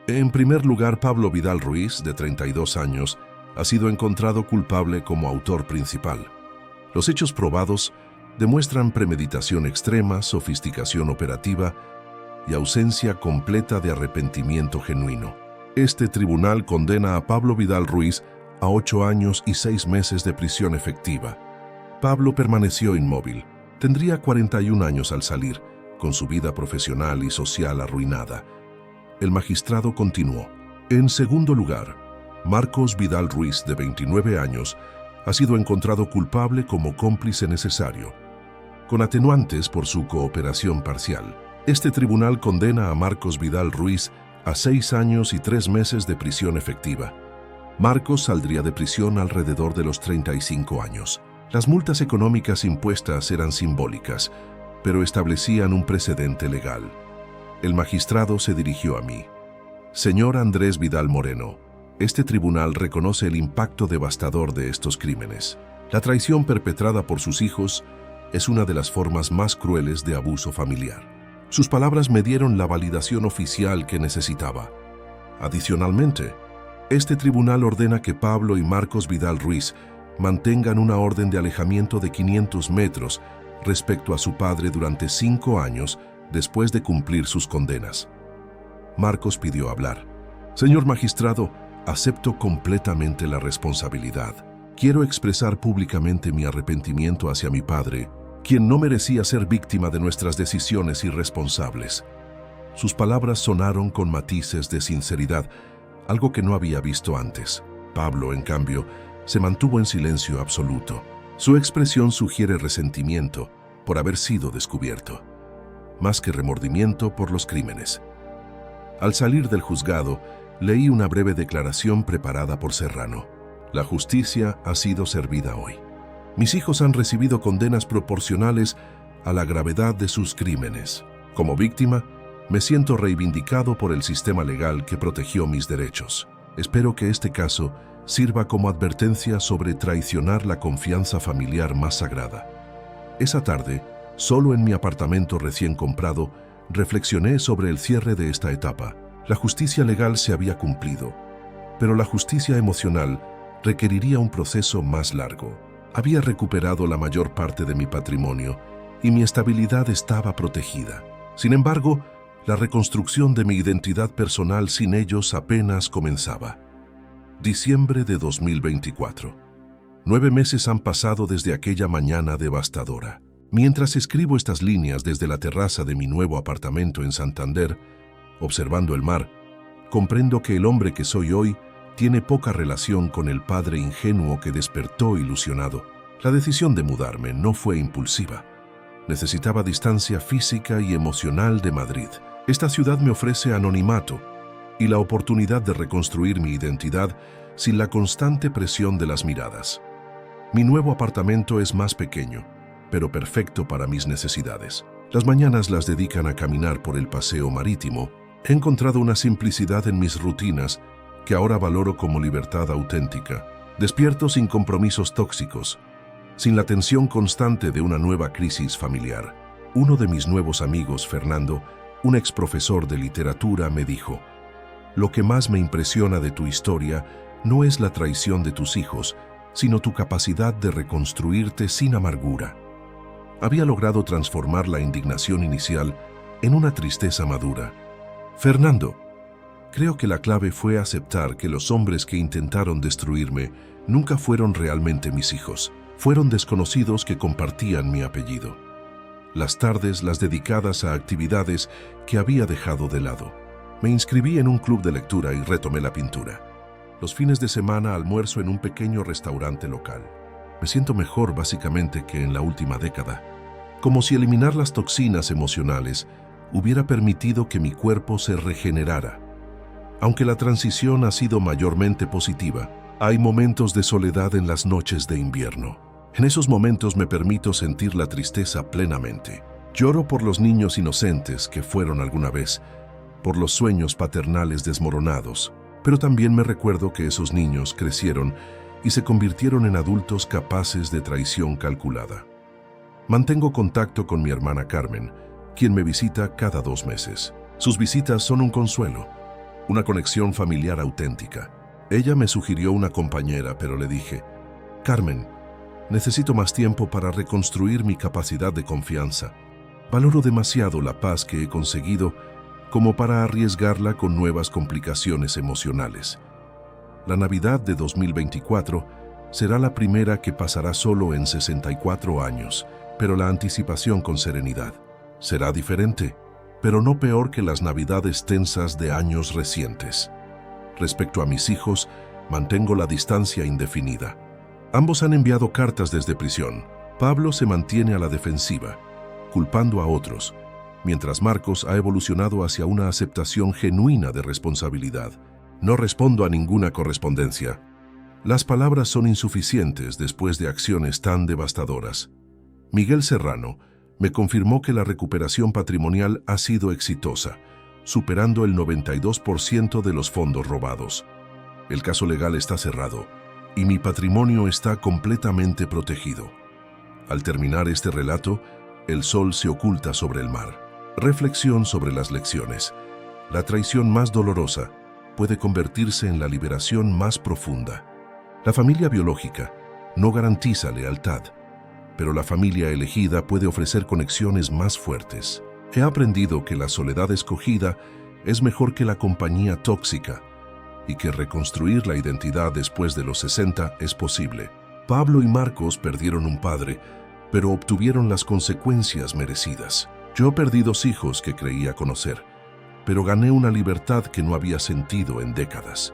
En primer lugar, Pablo Vidal Ruiz, de 32 años, ha sido encontrado culpable como autor principal. Los hechos probados demuestran premeditación extrema, sofisticación operativa y ausencia completa de arrepentimiento genuino. Este tribunal condena a Pablo Vidal Ruiz a 8 años y 6 meses de prisión efectiva. Pablo permaneció inmóvil. Tendría 41 años al salir, con su vida profesional y social arruinada. El magistrado continuó. En segundo lugar, Marcos Vidal Ruiz, de 29 años, ha sido encontrado culpable como cómplice necesario, con atenuantes por su cooperación parcial. Este tribunal condena a Marcos Vidal Ruiz a 6 años y 3 meses de prisión efectiva. Marcos saldría de prisión alrededor de los 35 años. Las multas económicas impuestas eran simbólicas, pero establecían un precedente legal. El magistrado se dirigió a mí. Señor Andrés Vidal Moreno, este tribunal reconoce el impacto devastador de estos crímenes. La traición perpetrada por sus hijos es una de las formas más crueles de abuso familiar. Sus palabras me dieron la validación oficial que necesitaba. Adicionalmente, este tribunal ordena que Pablo y Marcos Vidal Ruiz mantengan una orden de alejamiento de 500 metros respecto a su padre durante 5 años después de cumplir sus condenas. Marcos pidió hablar. Señor magistrado, acepto completamente la responsabilidad. Quiero expresar públicamente mi arrepentimiento hacia mi padre, quien no merecía ser víctima de nuestras decisiones irresponsables. Sus palabras sonaron con matices de sinceridad, algo que no había visto antes. Pablo, en cambio, se mantuvo en silencio absoluto. Su expresión sugiere resentimiento por haber sido descubierto, más que remordimiento por los crímenes. Al salir del juzgado, leí una breve declaración preparada por Serrano. La justicia ha sido servida hoy. Mis hijos han recibido condenas proporcionales a la gravedad de sus crímenes. Como víctima, me siento reivindicado por el sistema legal que protegió mis derechos. Espero que este caso sirva como advertencia sobre traicionar la confianza familiar más sagrada. Esa tarde, solo en mi apartamento recién comprado, reflexioné sobre el cierre de esta etapa. La justicia legal se había cumplido, pero la justicia emocional requeriría un proceso más largo. Había recuperado la mayor parte de mi patrimonio y mi estabilidad estaba protegida. Sin embargo, la reconstrucción de mi identidad personal sin ellos apenas comenzaba. Diciembre de 2024. 9 meses han pasado desde aquella mañana devastadora. Mientras escribo estas líneas desde la terraza de mi nuevo apartamento en Santander, observando el mar, comprendo que el hombre que soy hoy tiene poca relación con el padre ingenuo que despertó ilusionado. La decisión de mudarme no fue impulsiva. Necesitaba distancia física y emocional de Madrid. Esta ciudad me ofrece anonimato y la oportunidad de reconstruir mi identidad sin la constante presión de las miradas. Mi nuevo apartamento es más pequeño, pero perfecto para mis necesidades. Las mañanas las dedican a caminar por el paseo marítimo. He encontrado una simplicidad en mis rutinas que ahora valoro como libertad auténtica. Despierto sin compromisos tóxicos, sin la tensión constante de una nueva crisis familiar. Uno de mis nuevos amigos, Fernando, un ex profesor de literatura, me dijo: «Lo que más me impresiona de tu historia no es la traición de tus hijos, sino tu capacidad de reconstruirte sin amargura». Había logrado transformar la indignación inicial en una tristeza madura. Fernando, creo que la clave fue aceptar que los hombres que intentaron destruirme nunca fueron realmente mis hijos. Fueron desconocidos que compartían mi apellido. Las tardes las dedicadas a actividades que había dejado de lado. Me inscribí en un club de lectura y retomé la pintura. Los fines de semana almuerzo en un pequeño restaurante local. Me siento mejor básicamente que en la última década. Como si eliminar las toxinas emocionales hubiera permitido que mi cuerpo se regenerara. Aunque la transición ha sido mayormente positiva, hay momentos de soledad en las noches de invierno. En esos momentos me permito sentir la tristeza plenamente. Lloro por los niños inocentes que fueron alguna vez, por los sueños paternales desmoronados, pero también me recuerdo que esos niños crecieron y se convirtieron en adultos capaces de traición calculada. Mantengo contacto con mi hermana Carmen, quien me visita cada 2 meses. Sus visitas son un consuelo, una conexión familiar auténtica. Ella me sugirió una compañera, pero le dije, Carmen, necesito más tiempo para reconstruir mi capacidad de confianza. Valoro demasiado la paz que he conseguido como para arriesgarla con nuevas complicaciones emocionales. La Navidad de 2024 será la primera que pasará solo en 64 años, pero la anticipación con serenidad. Será diferente, pero no peor que las Navidades tensas de años recientes. Respecto a mis hijos, mantengo la distancia indefinida. Ambos han enviado cartas desde prisión. Pablo se mantiene a la defensiva, culpando a otros, mientras Marcos ha evolucionado hacia una aceptación genuina de responsabilidad. No respondo a ninguna correspondencia. Las palabras son insuficientes después de acciones tan devastadoras. Miguel Serrano me confirmó que la recuperación patrimonial ha sido exitosa, superando el 92% de los fondos robados. El caso legal está cerrado y mi patrimonio está completamente protegido. Al terminar este relato, el sol se oculta sobre el mar. Reflexión sobre las lecciones. La traición más dolorosa puede convertirse en la liberación más profunda. La familia biológica no garantiza lealtad, pero la familia elegida puede ofrecer conexiones más fuertes. He aprendido que la soledad escogida es mejor que la compañía tóxica y que reconstruir la identidad después de los 60 es posible. Pablo y Marcos perdieron un padre, pero obtuvieron las consecuencias merecidas. Yo perdí 2 hijos que creía conocer, pero gané una libertad que no había sentido en décadas.